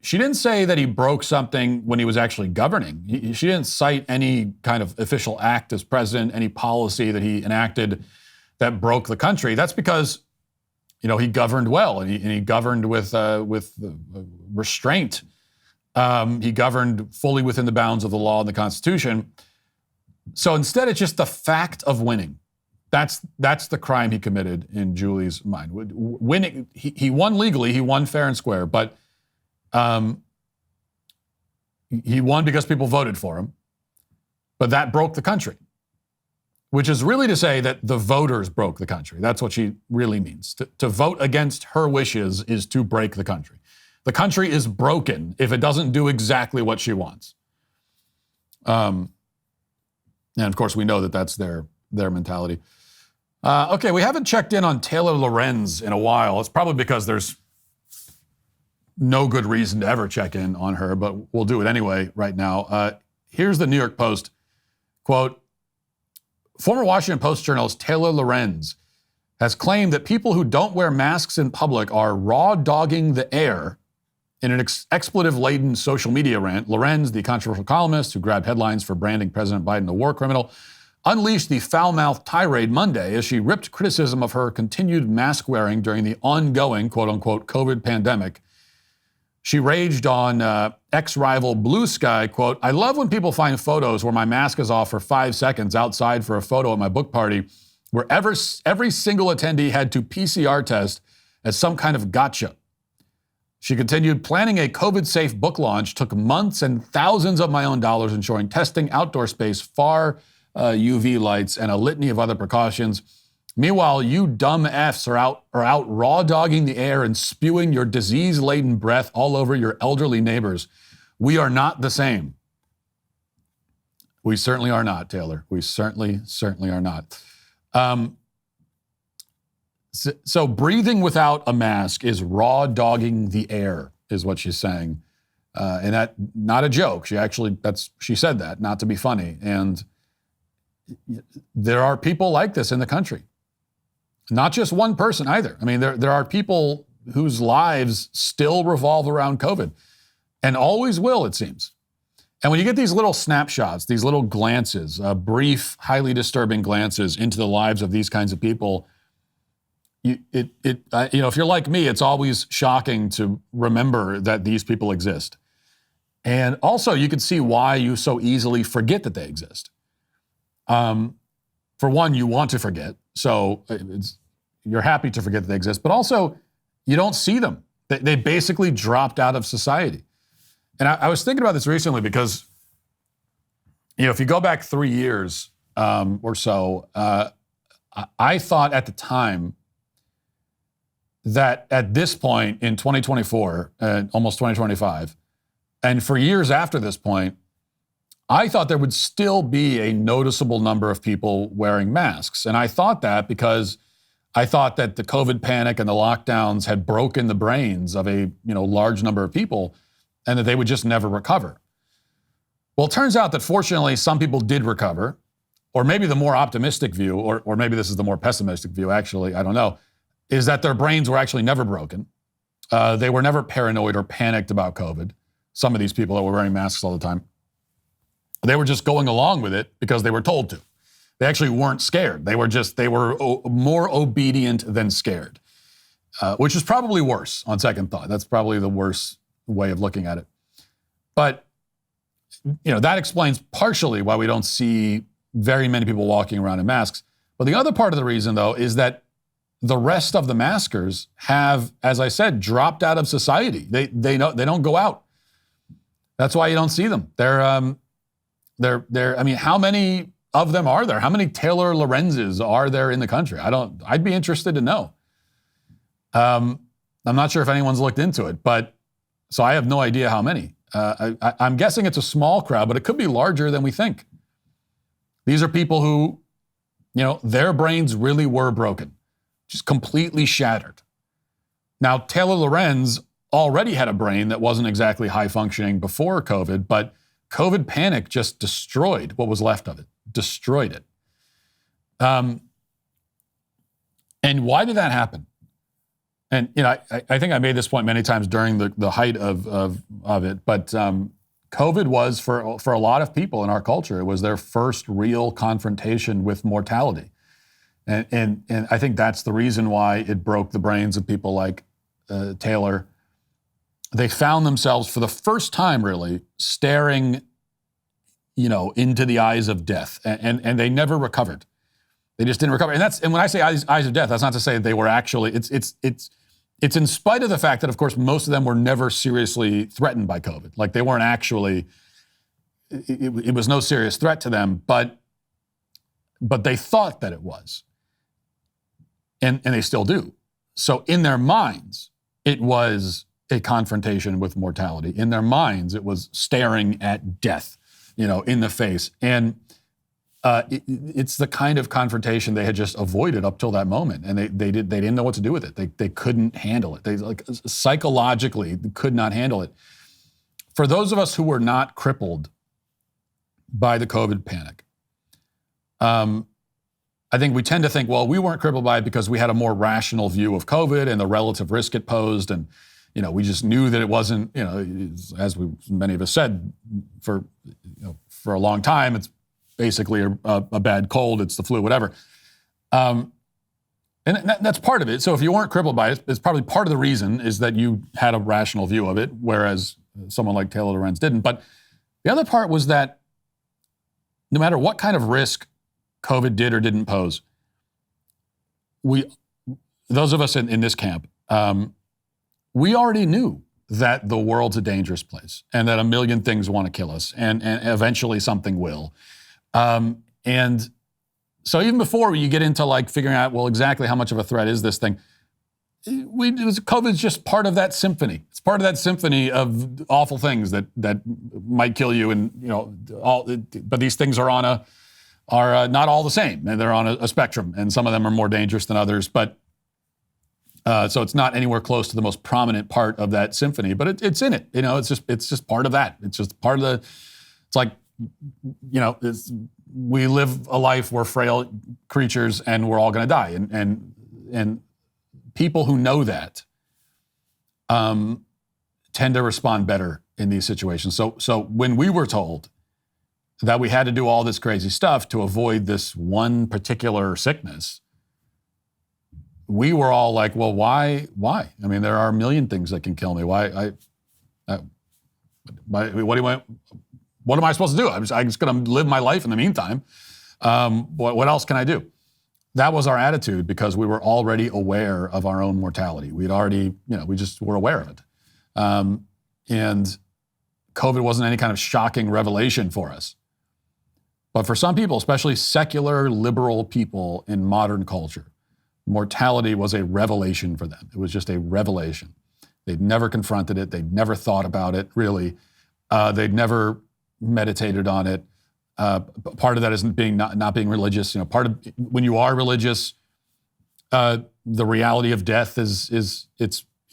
She didn't say that he broke something when he was actually governing. She didn't cite any kind of official act as president, any policy that he enacted that broke the country. That's because, he governed well and he governed with restraint. He governed fully within the bounds of the law and the Constitution. So instead, it's just the fact of winning. That's the crime he committed in Julie's mind. Winning, he won legally, he won fair and square, but he won because people voted for him. But that broke the country, which is really to say that the voters broke the country. That's what she really means. To vote against her wishes is to break the country. The country is broken if it doesn't do exactly what she wants. And of course, we know that that's their mentality. Okay, we haven't checked in on Taylor Lorenz in a while. It's probably because there's no good reason to ever check in on her, but we'll do it anyway right now. Here's the New York Post. Quote, former Washington Post journalist Taylor Lorenz has claimed that people who don't wear masks in public are raw dogging the air in an expletive-laden social media rant. Lorenz, the controversial columnist who grabbed headlines for branding President Biden a war criminal, unleashed the foul-mouthed tirade Monday as she ripped criticism of her continued mask wearing during the ongoing, quote-unquote, COVID pandemic. She raged on ex-rival Blue Sky, quote, I love when people find photos where my mask is off for 5 seconds outside for a photo at my book party, where every single attendee had to PCR test as some kind of gotcha. She continued, planning a COVID-safe book launch took months and thousands of my own dollars, ensuring testing, outdoor space, far UV lights, and a litany of other precautions. Meanwhile, you dumb Fs are out raw dogging the air and spewing your disease-laden breath all over your elderly neighbors. We are not the same. We certainly are not, Taylor. We certainly are not. So breathing without a mask is raw dogging the air, is what she's saying. And that, not a joke. She said that, not to be funny. And there are people like this in the country. Not just one person either. I mean, there are people whose lives still revolve around COVID and always will, it seems. And when you get these little snapshots, these little glances, brief, highly disturbing glances into the lives of these kinds of people, if you're like me, it's always shocking to remember that these people exist. And also, you can see why you so easily forget that they exist. For one, you want to forget, so you're happy to forget that they exist, but also you don't see them. They basically dropped out of society. And I was thinking about this recently because, if you go back 3 years or so, I thought at the time that at this point in 2024, almost 2025, and for years after this point, I thought there would still be a noticeable number of people wearing masks. And I thought that because I thought that the COVID panic and the lockdowns had broken the brains of a large number of people and that they would just never recover. Well, it turns out that fortunately some people did recover, or maybe the more optimistic view, or maybe this is the more pessimistic view actually, I don't know, is that their brains were actually never broken. They were never paranoid or panicked about COVID. Some of these people that were wearing masks all the time. They were just going along with it because they were told to. They actually weren't scared. They were more obedient than scared, which is probably worse on second thought. That's probably the worst way of looking at it. But, that explains partially why we don't see very many people walking around in masks. But the other part of the reason, though, is that the rest of the maskers have, as I said, dropped out of society. They don't go out. That's why you don't see them. They're I mean, how many of them are there? How many Taylor Lorenzes are there in the country? I'd be interested to know. I'm not sure if anyone's looked into it, so I have no idea how many. I'm guessing it's a small crowd, but it could be larger than we think. These are people who, their brains really were broken, just completely shattered. Now, Taylor Lorenz already had a brain that wasn't exactly high functioning before COVID, but COVID panic just destroyed what was left of it, destroyed it. And why did that happen? And, I think I made this point many times during the height of it, but COVID was, for a lot of people in our culture, it was their first real confrontation with mortality. And I think that's the reason why it broke the brains of people like Taylor. They found themselves for the first time really staring, into the eyes of death, and they never recovered. They just didn't recover. And when I say eyes of death, that's not to say that they were actually, it's in spite of the fact that, of course, most of them were never seriously threatened by COVID. Like they weren't actually, it was no serious threat to them, but they thought that it was. And they still do. So in their minds, it was a confrontation with mortality. In their minds, it was staring at death, in the face. And it's the kind of confrontation they had just avoided up till that moment. And they didn't know what to do with it. They couldn't handle it. They psychologically could not handle it. For those of us who were not crippled by the COVID panic, I think we tend to think, well, we weren't crippled by it because we had a more rational view of COVID and the relative risk it posed. And, we just knew that it wasn't, as many of us said, for a long time, it's basically a bad cold, it's the flu, whatever. And that's part of it. So if you weren't crippled by it, it's probably part of the reason is that you had a rational view of it, whereas someone like Taylor Lorenz didn't. But the other part was that no matter what kind of risk COVID did or didn't pose, those of us in this camp, we already knew that the world's a dangerous place and that a million things want to kill us and eventually something will. And so even before you get into like figuring out, well, exactly how much of a threat is this thing, COVID's just part of that symphony. It's part of that symphony of awful things that might kill you, and but these things are not all the same, and they're on a spectrum, and some of them are more dangerous than others. But So it's not anywhere close to the most prominent part of that symphony, but it's in it. It's just part of that. It's just part of the. It's like, we live a life, we're frail creatures, and we're all going to die. And people who know that tend to respond better in these situations. So when we were told that we had to do all this crazy stuff to avoid this one particular sickness, we were all like, well, why? I mean, there are a million things that can kill me. Why? What am I supposed to do? I'm just going to live my life in the meantime. What else can I do? That was our attitude because we were already aware of our own mortality. We'd already, we just were aware of it. And COVID wasn't any kind of shocking revelation for us. But for some people, especially secular, liberal people in modern culture, mortality was a revelation for them. It was just a revelation. They'd never confronted it. They'd never thought about it, really. They'd never meditated on it. Part of that is not being religious. Part of when you are religious, the reality of death it's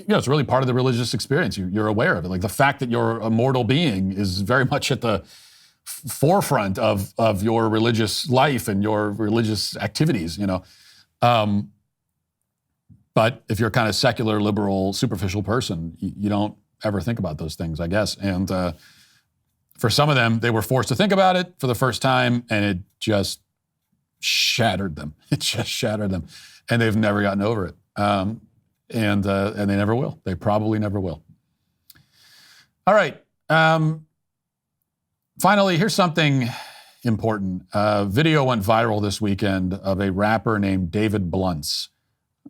really part of the religious experience. You're aware of it. Like the fact that you're a mortal being is very much at the forefront of your religious life and your religious activities. But if you're kind of secular, liberal, superficial person, you don't ever think about those things, I guess. And for some of them, they were forced to think about it for the first time, and it just shattered them. It just shattered them, and they've never gotten over it. And they never will. They probably never will. All right. Finally, here's something important. Video went viral this weekend of a rapper named David Blunts.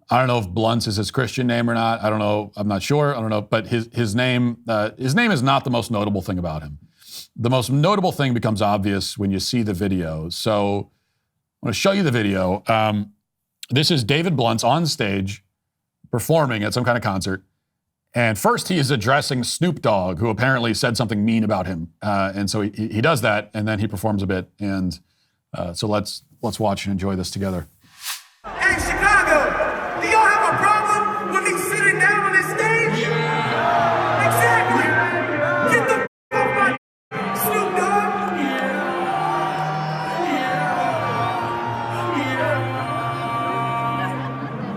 I don't know if Blunts is his Christian name or not. I don't know. I'm not sure. I don't know. But his name is not the most notable thing about him. The most notable thing becomes obvious when you see the video. So I'm going to show you the video. This is David Blunts on stage performing at some kind of concert. And first he is addressing Snoop Dogg, who apparently said something mean about him. And so he does that, and then he performs a bit. And so let's watch and enjoy this together. Hey, Chicago, do y'all have a problem with me sitting down on this stage? Yeah. Exactly. Get the off my Snoop Dogg.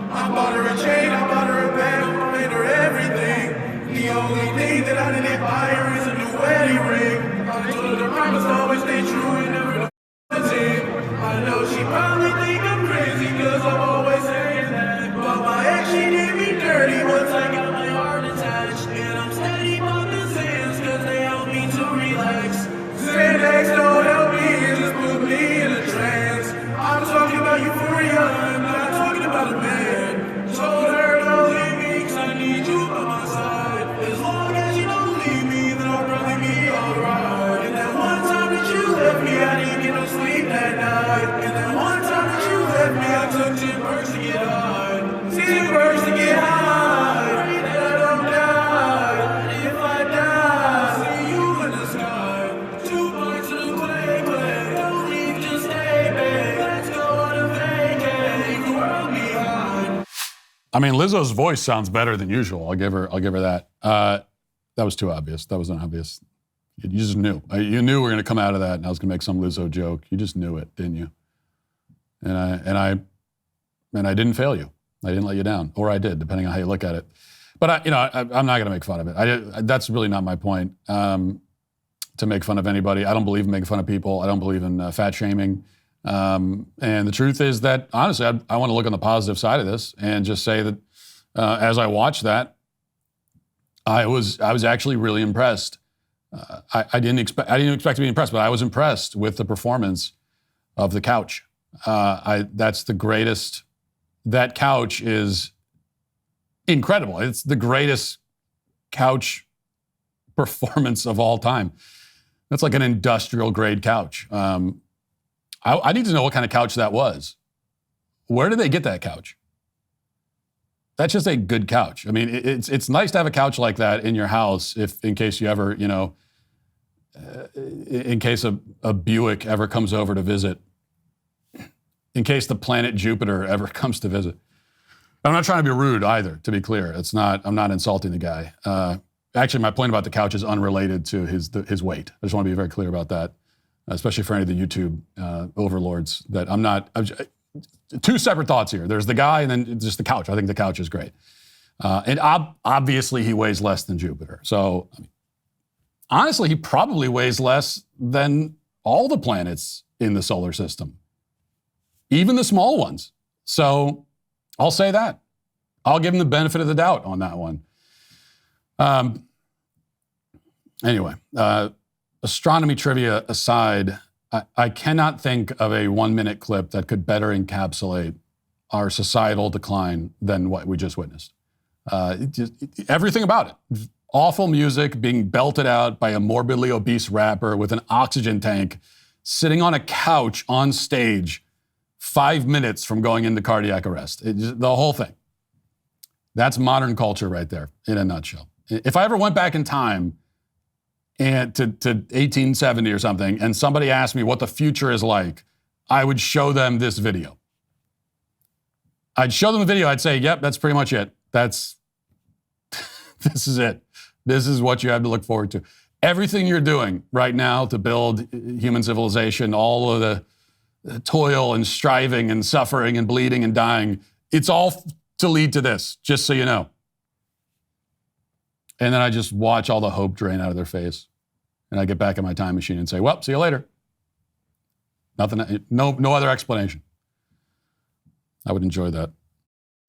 I bought her a chain, I bought her a bag, I made her everything. The only thing that I didn't buy her is a new wedding ring. I told her the promise always stay true and never the team. I know she probably think I'm crazy cause I'm always saying that. But my ex, she did me dirty once I got my heart attached. And I'm steady bumping Zans cause they help me to relax. Xanax don't help me, it just put me in a trance. I'm talking about euphoria, I'm not talking about a man. Told her don't leave me cause I need you by my side. As long as you don't leave me, then I'll probably be alright. And that one time that you left me, I didn't get no sleep that night. And that one time that you left me, I took 10 birds to get high. 10 birds to get high. Pray that I don't die. If I die, see you in the sky. 2 points to the clay. Don't leave, just stay, babe. Let's go on a vacay. Leave the world behind. I mean, Lizzo's voice sounds better than usual. I'll give her that. That was too obvious. That was obvious. You just knew. You knew we were going to come out of that, and I was going to make some Lizzo joke. You just knew it, didn't you? And I didn't fail you. I didn't let you down, or I did, depending on how you look at it. But I'm not going to make fun of it. That's really not my point. To make fun of anybody. I don't believe in making fun of people. I don't believe in fat shaming. And the truth is that, honestly, I want to look on the positive side of this and just say that as I watched that, I was actually really impressed. I didn't expect to be impressed, but I was impressed with the performance of the couch. That's the greatest. That couch is incredible. It's the greatest couch performance of all time. That's like an industrial grade couch. I need to know what kind of couch that was. Where did they get that couch? That's just a good couch. I mean, it's nice to have a couch like that in your house in case you ever, in case a Buick ever comes over to visit, in case the planet Jupiter ever comes to visit. I'm not trying to be rude either, to be clear. I'm not insulting the guy. Actually, my point about the couch is unrelated to his weight. I just want to be very clear about that, especially for any of the YouTube overlords, that I'm not. Two separate thoughts here. There's the guy and then just the couch. I think the couch is great. And obviously he weighs less than Jupiter. So honestly, he probably weighs less than all the planets in the solar system, even the small ones. So I'll say that. I'll give him the benefit of the doubt on that one. Anyway, astronomy trivia aside, I cannot think of a 1-minute clip that could better encapsulate our societal decline than what we just witnessed. Everything about it. Awful music being belted out by a morbidly obese rapper with an oxygen tank sitting on a couch on stage 5 minutes from going into cardiac arrest. The whole thing. That's modern culture right there in a nutshell. If I ever went back in time and to 1870 or something, and somebody asked me what the future is like, I would show them this video. I'd show them the video. I'd say, yep, that's pretty much it. This is it. This is what you have to look forward to. Everything you're doing right now to build human civilization, all of the toil and striving and suffering and bleeding and dying, it's all to lead to this, just so you know. And then I just watch all the hope drain out of their face. And I get back in my time machine and say, well, see you later. Nothing, no other explanation. I would enjoy that.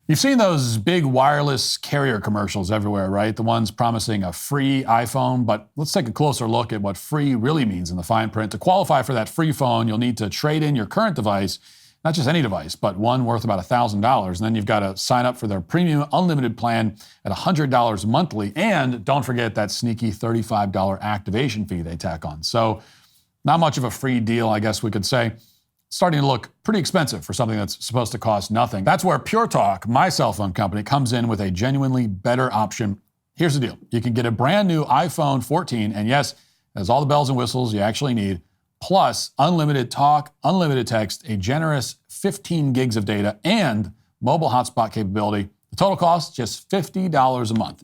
You've seen those big wireless carrier commercials everywhere, right? The ones promising a free iPhone, but let's take a closer look at what free really means in the fine print. To qualify for that free phone, you'll need to trade in your current device, not just any device, but one worth about $1,000. And then you've got to sign up for their premium unlimited plan at $100 monthly. And don't forget that sneaky $35 activation fee they tack on. So not much of a free deal, I guess we could say. Starting to look pretty expensive for something that's supposed to cost nothing. That's where Pure Talk, my cell phone company, comes in with a genuinely better option. Here's the deal. You can get a brand new iPhone 14, and yes, it has all the bells and whistles you actually need, plus unlimited talk, unlimited text, a generous 15 gigs of data, and mobile hotspot capability. The total cost, just $50 a month.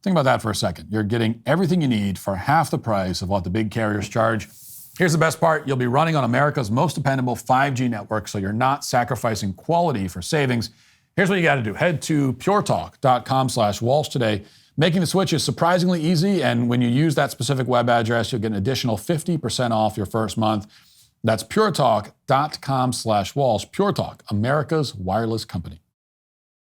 Think about that for a second. You're getting everything you need for half the price of what the big carriers charge. Here's the best part. You'll be running on America's most dependable 5G network, so you're not sacrificing quality for savings. Here's what you got to do. Head to puretalk.com/Walsh today. Making the switch is surprisingly easy, and when you use that specific web address, you'll get an additional 50% off your first month. That's puretalk.com/Walsh. Pure Talk, America's wireless company.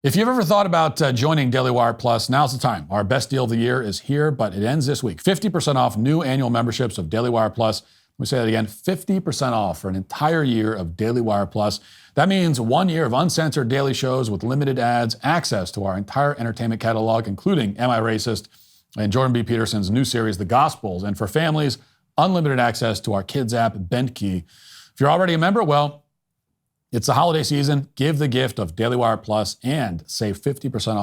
If you've ever thought about joining DailyWire Plus, now's the time. Our best deal of the year is here, but it ends this week. 50% off new annual memberships of DailyWire Plus. Let me say that again, 50% off for an entire year of Daily Wire Plus. That means 1 year of uncensored daily shows with limited ads, access to our entire entertainment catalog, including Am I Racist? And Jordan B. Peterson's new series, The Gospels. And for families, unlimited access to our kids app, Bent Key. If you're already a member, well, it's the holiday season. Give the gift of Daily Wire Plus and save 50%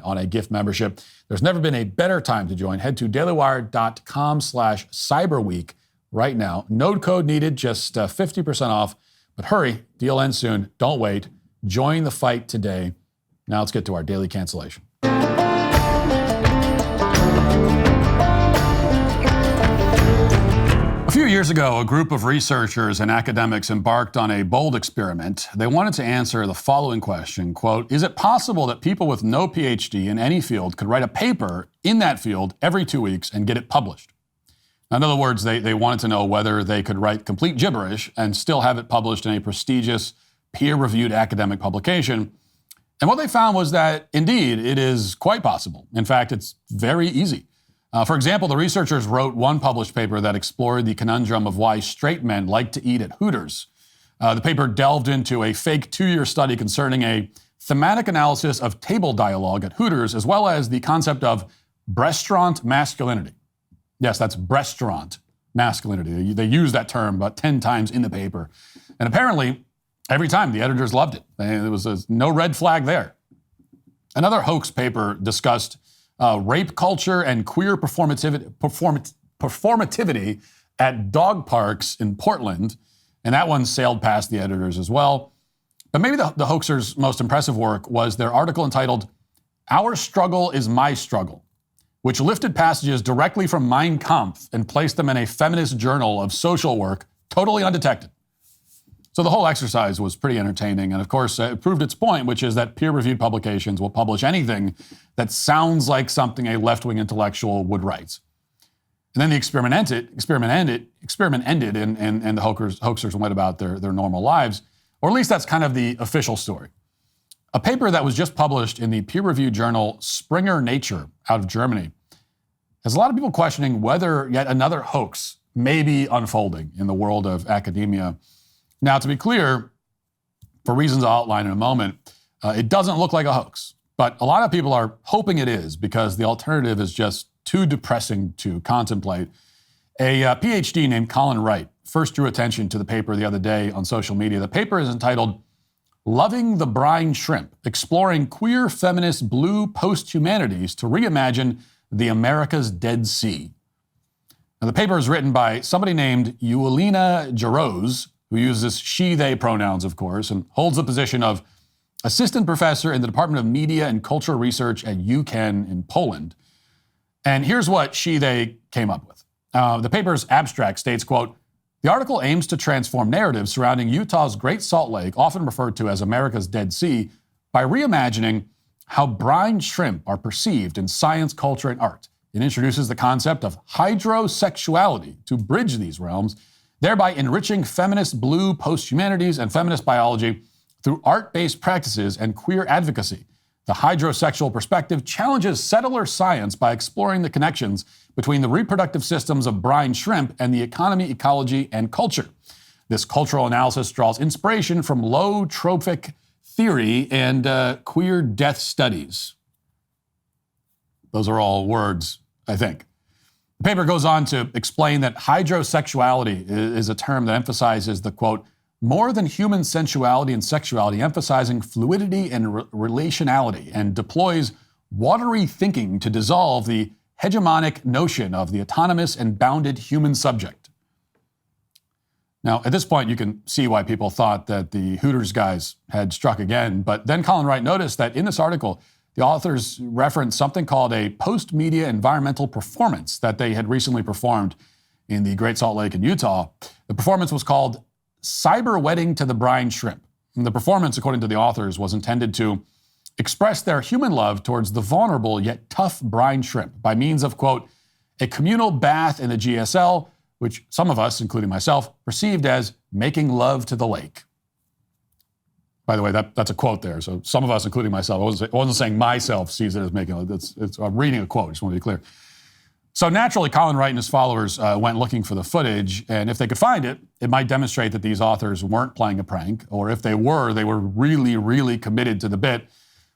on a gift membership. There's never been a better time to join. Head to dailywire.com/cyberweek. right now. No code needed, just 50% off. But hurry, deal ends soon. Don't wait. Join the fight today. Now let's get to our daily cancellation. A few years ago, a group of researchers and academics embarked on a bold experiment. They wanted to answer the following question, quote, is it possible that people with no PhD in any field could write a paper in that field every 2 weeks and get it published? In other words, they wanted to know whether they could write complete gibberish and still have it published in a prestigious, peer-reviewed academic publication. And what they found was that, indeed, it is quite possible. In fact, it's very easy. For example, the researchers wrote one published paper that explored the conundrum of why straight men like to eat at Hooters. The paper delved into a fake 2-year study concerning a thematic analysis of table dialogue at Hooters, as well as the concept of breastaurant masculinity. Yes, that's breastaurant masculinity. They use that term about 10 times in the paper. And apparently, every time the editors loved it. There was no red flag there. Another hoax paper discussed rape culture and queer performativity at dog parks in Portland. And that one sailed past the editors as well. But maybe the hoaxers' most impressive work was their article entitled, "Our Struggle is My Struggle," which lifted passages directly from Mein Kampf and placed them in a feminist journal of social work, totally undetected. So the whole exercise was pretty entertaining, and of course, it proved its point, which is that peer-reviewed publications will publish anything that sounds like something a left-wing intellectual would write. And then the experiment ended, and the hoaxers went about their normal lives, or at least that's kind of the official story. A paper that was just published in the peer-reviewed journal Springer Nature out of Germany has a lot of people questioning whether yet another hoax may be unfolding in the world of academia. Now, to be clear, for reasons I'll outline in a moment, it doesn't look like a hoax, but a lot of people are hoping it is because the alternative is just too depressing to contemplate. A PhD named Colin Wright first drew attention to the paper the other day on social media. The paper is entitled "Loving the Brine Shrimp, Exploring Queer Feminist Blue Post-Humanities to Reimagine the America's Dead Sea." Now, the paper is written by somebody named Eulina Jarosz, who uses she, they pronouns, of course, and holds the position of assistant professor in the Department of Media and Cultural Research at UCAN in Poland. And here's what she, they came up with. The paper's abstract states, quote, "The article aims to transform narratives surrounding Utah's Great Salt Lake, often referred to as America's Dead Sea, by reimagining how brine shrimp are perceived in science, culture, and art. It introduces the concept of hydrosexuality to bridge these realms, thereby enriching feminist blue post-humanities and feminist biology through art-based practices and queer advocacy. The hydrosexual perspective challenges settler science by exploring the connections between the reproductive systems of brine shrimp and the economy, ecology, and culture. This cultural analysis draws inspiration from low trophic theory and queer death studies." Those are all words, I think. The paper goes on to explain that hydrosexuality is a term that emphasizes the, quote, "more than human sensuality and sexuality, emphasizing fluidity and relationality, and deploys watery thinking to dissolve the hegemonic notion of the autonomous and bounded human subject." Now, at this point, you can see why people thought that the Hooters guys had struck again, but then Colin Wright noticed that in this article, the authors referenced something called a post-media environmental performance that they had recently performed in the Great Salt Lake in Utah. The performance was called "Cyber Wedding to the Brine Shrimp." And the performance, according to the authors, was intended to express their human love towards the vulnerable yet tough brine shrimp by means of, quote, "a communal bath in the GSL, which some of us, including myself, perceived as making love to the lake." By the way, that's a quote there. So some of us, including myself, I wasn't saying myself sees it as making love. I'm reading a quote, just want to be clear. So naturally, Colin Wright and his followers went looking for the footage, and if they could find it, it might demonstrate that these authors weren't playing a prank, or if they were really, really committed to the bit.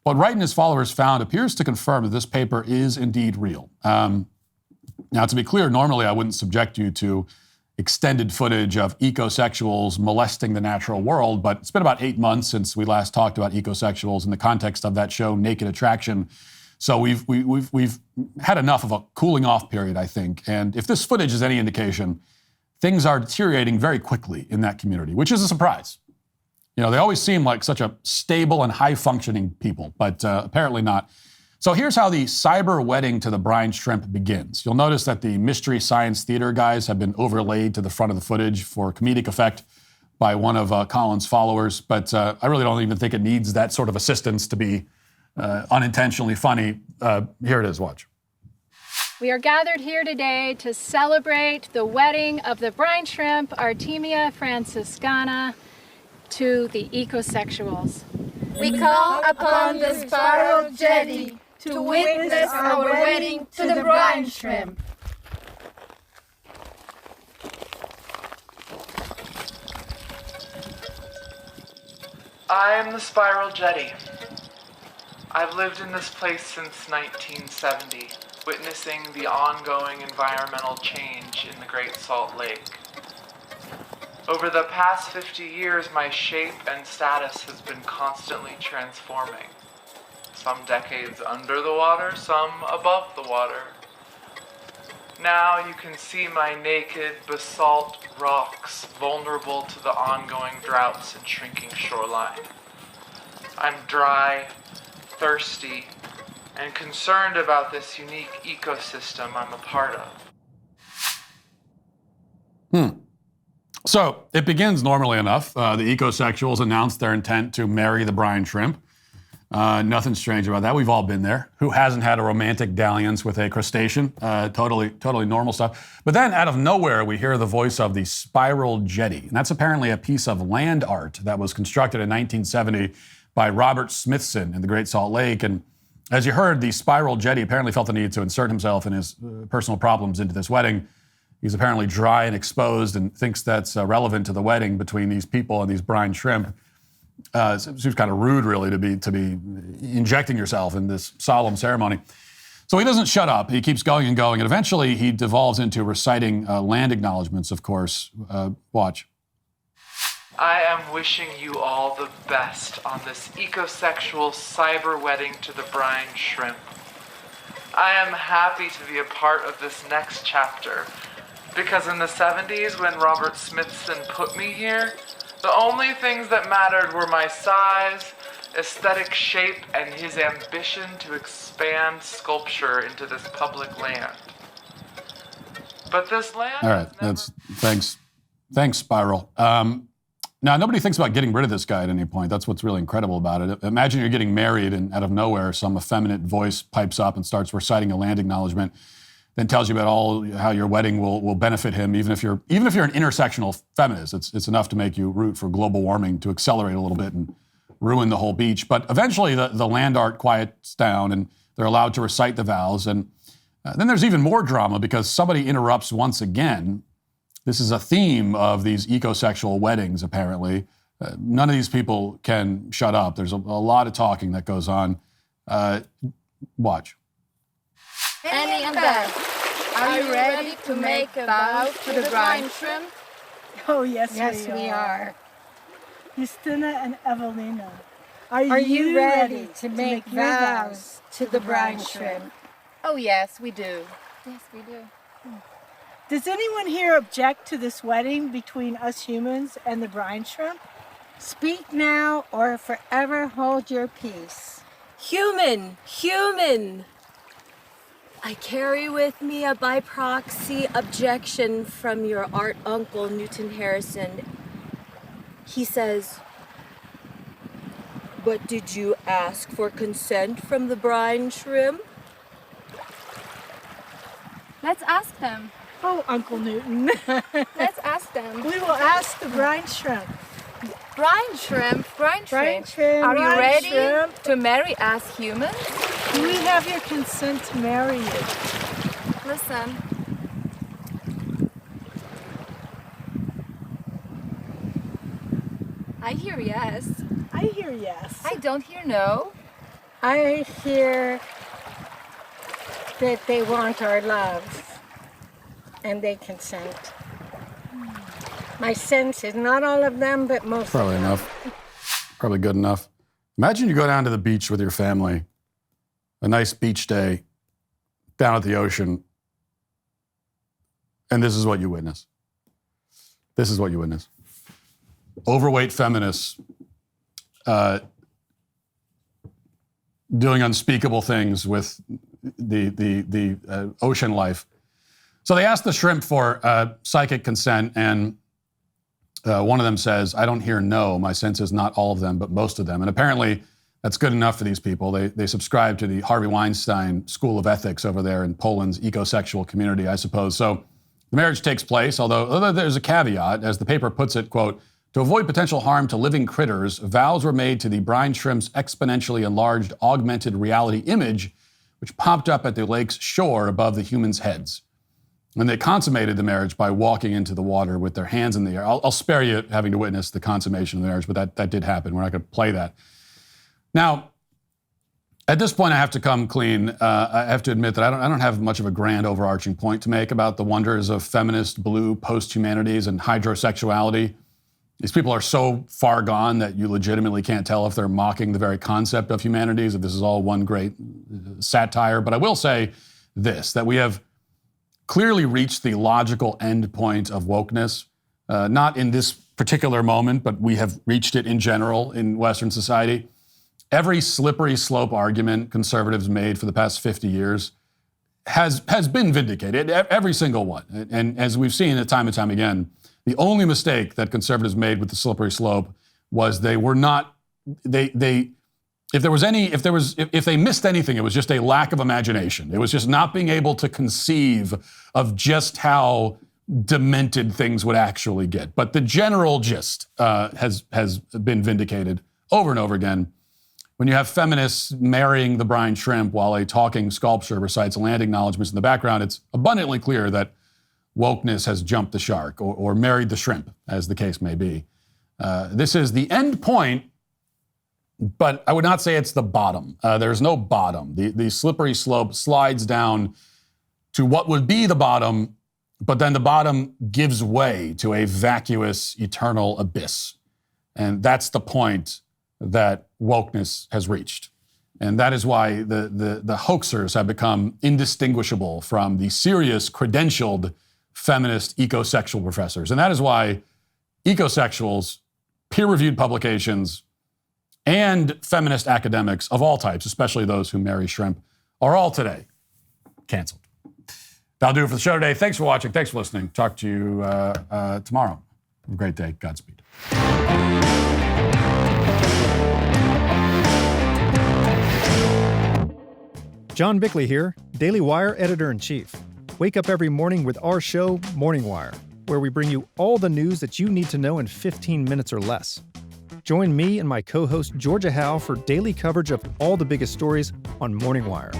What Wright and his followers found appears to confirm that this paper is indeed real. Now, to be clear, normally I wouldn't subject you to extended footage of ecosexuals molesting the natural world, but it's been about 8 months since we last talked about ecosexuals in the context of that show, Naked Attraction. So we've had enough of a cooling off period, I think. And if this footage is any indication, things are deteriorating very quickly in that community, which is a surprise. You know, they always seem like such a stable and high-functioning people, but apparently not. So here's how the cyber wedding to the brine shrimp begins. You'll notice that the Mystery Science Theater guys have been overlaid to the front of the footage for comedic effect by one of Colin's followers, but I really don't even think it needs that sort of assistance to be unintentionally funny. Here it is, watch. We are gathered here today to celebrate the wedding of the brine shrimp, Artemia franciscana, to the ecosexuals. We call upon the spiral jetty to witness our wedding to the brine shrimp. I am the spiral jetty. I've lived in this place since 1970, witnessing the ongoing environmental change in the Great Salt Lake. Over the past 50 years, my shape and status has been constantly transforming. Some decades under the water, some above the water. Now you can see my naked basalt rocks, vulnerable to the ongoing droughts and shrinking shoreline. I'm dry, thirsty, and concerned about this unique ecosystem I'm a part of. So it begins normally enough. The ecosexuals announced their intent to marry the brine shrimp. Nothing strange about that. We've all been there. Who hasn't had a romantic dalliance with a crustacean? Totally normal stuff. But then out of nowhere, we hear the voice of the spiral jetty. And that's apparently a piece of land art that was constructed in 1970 by Robert Smithson in the Great Salt Lake. And as you heard, the spiral jetty apparently felt the need to insert himself and his personal problems into this wedding. He's apparently dry and exposed and thinks that's relevant to the wedding between these people and these brine shrimp. It seems kind of rude, really, to be injecting yourself in this solemn ceremony. So he doesn't shut up. He keeps going and going, and eventually he devolves into reciting land acknowledgments, of course. Watch. I am wishing you all the best on this ecosexual cyber wedding to the brine shrimp. I am happy to be a part of this next chapter, because in the 70s, when Robert Smithson put me here, the only things that mattered were my size, aesthetic shape, and his ambition to expand sculpture into this public land. But this land... All right, thanks, Spiral. Now, nobody thinks about getting rid of this guy at any point. That's what's really incredible about it. Imagine you're getting married and out of nowhere, some effeminate voice pipes up and starts reciting a land acknowledgement, then tells you about how your wedding will benefit him, even if you're an intersectional feminist. It's enough to make you root for global warming to accelerate a little bit and ruin the whole beach. But eventually the land art quiets down and they're allowed to recite the vows. And then there's even more drama because somebody interrupts once again. This is a theme of these ecosexual weddings, apparently. None of these people can shut up. There's a lot of talking that goes on. Watch. Annie and Beth, are you ready to make a vow to the brine shrimp? Oh, yes, we are. Justina and Evelina, are you ready to make vows to the brine shrimp? Oh, yes, we do. Yes, we do. Does anyone here object to this wedding between us humans and the brine shrimp? Speak now or forever hold your peace. Human! I carry with me a by proxy objection from your art uncle, Newton Harrison. He says, but did you ask for consent from the brine shrimp? Let's ask them. Oh, Uncle Newton. Let's ask them. We will ask the brine shrimp. Brine shrimp. Are you ready to marry as humans? Do we have your consent to marry you? Listen. I hear yes. I hear yes. I don't hear no. I hear that they want our love and they consent. My sense is not all of them, but most Probably of them. enough. Probably good enough. Imagine you go down to the beach with your family, a nice beach day down at the ocean, and this is what you witness. Overweight feminists doing unspeakable things with the ocean life. So they asked the shrimp for psychic consent, and one of them says, I don't hear no. My sense is not all of them, but most of them. And apparently that's good enough for these people. They subscribe to the Harvey Weinstein School of Ethics over there in Poland's ecosexual community, I suppose. So the marriage takes place, although there's a caveat. As the paper puts it, quote, to avoid potential harm to living critters, vows were made to the brine shrimp's exponentially enlarged augmented reality image, which popped up at the lake's shore above the humans' heads. And they consummated the marriage by walking into the water with their hands in the air. I'll spare you having to witness the consummation of the marriage, but that did happen. We're not going to play that. Now, at this point, I have to come clean. I have to admit that I don't have much of a grand overarching point to make about the wonders of feminist, blue, post-humanities, and hydrosexuality. These people are so far gone that you legitimately can't tell if they're mocking the very concept of humanities, if this is all one great satire. But I will say this, that we have clearly reached the logical end point of wokeness, not in this particular moment, but we have reached it in general in Western society. every slippery slope argument conservatives made for the past 50 years has been vindicated, every single one. And as we've seen time and time again, the only mistake that conservatives made with the slippery slope was they were not, if they missed anything, it was just a lack of imagination. It was just not being able to conceive of just how demented things would actually get. But the general gist has been vindicated over and over again. When you have feminists marrying the brine shrimp while a talking sculpture recites land acknowledgments in the background, it's abundantly clear that wokeness has jumped the shark or married the shrimp, as the case may be. This is the end point, but I would not say it's the bottom. There's no bottom. The slippery slope slides down to what would be the bottom, but then the bottom gives way to a vacuous, eternal abyss. And that's the point that wokeness has reached. And that is why the hoaxers have become indistinguishable from the serious, credentialed, feminist ecosexual professors. And that is why ecosexuals, peer-reviewed publications, and feminist academics of all types, especially those who marry shrimp, are all today canceled. That'll do it for the show today. Thanks for watching. Thanks for listening. Talk to you tomorrow. Have a great day. Godspeed. John Bickley here, Daily Wire editor-in-chief. Wake up every morning with our show, Morning Wire, where we bring you all the news that you need to know in 15 minutes or less. Join me and my co-host Georgia Howe for daily coverage of all the biggest stories on Morning Wire.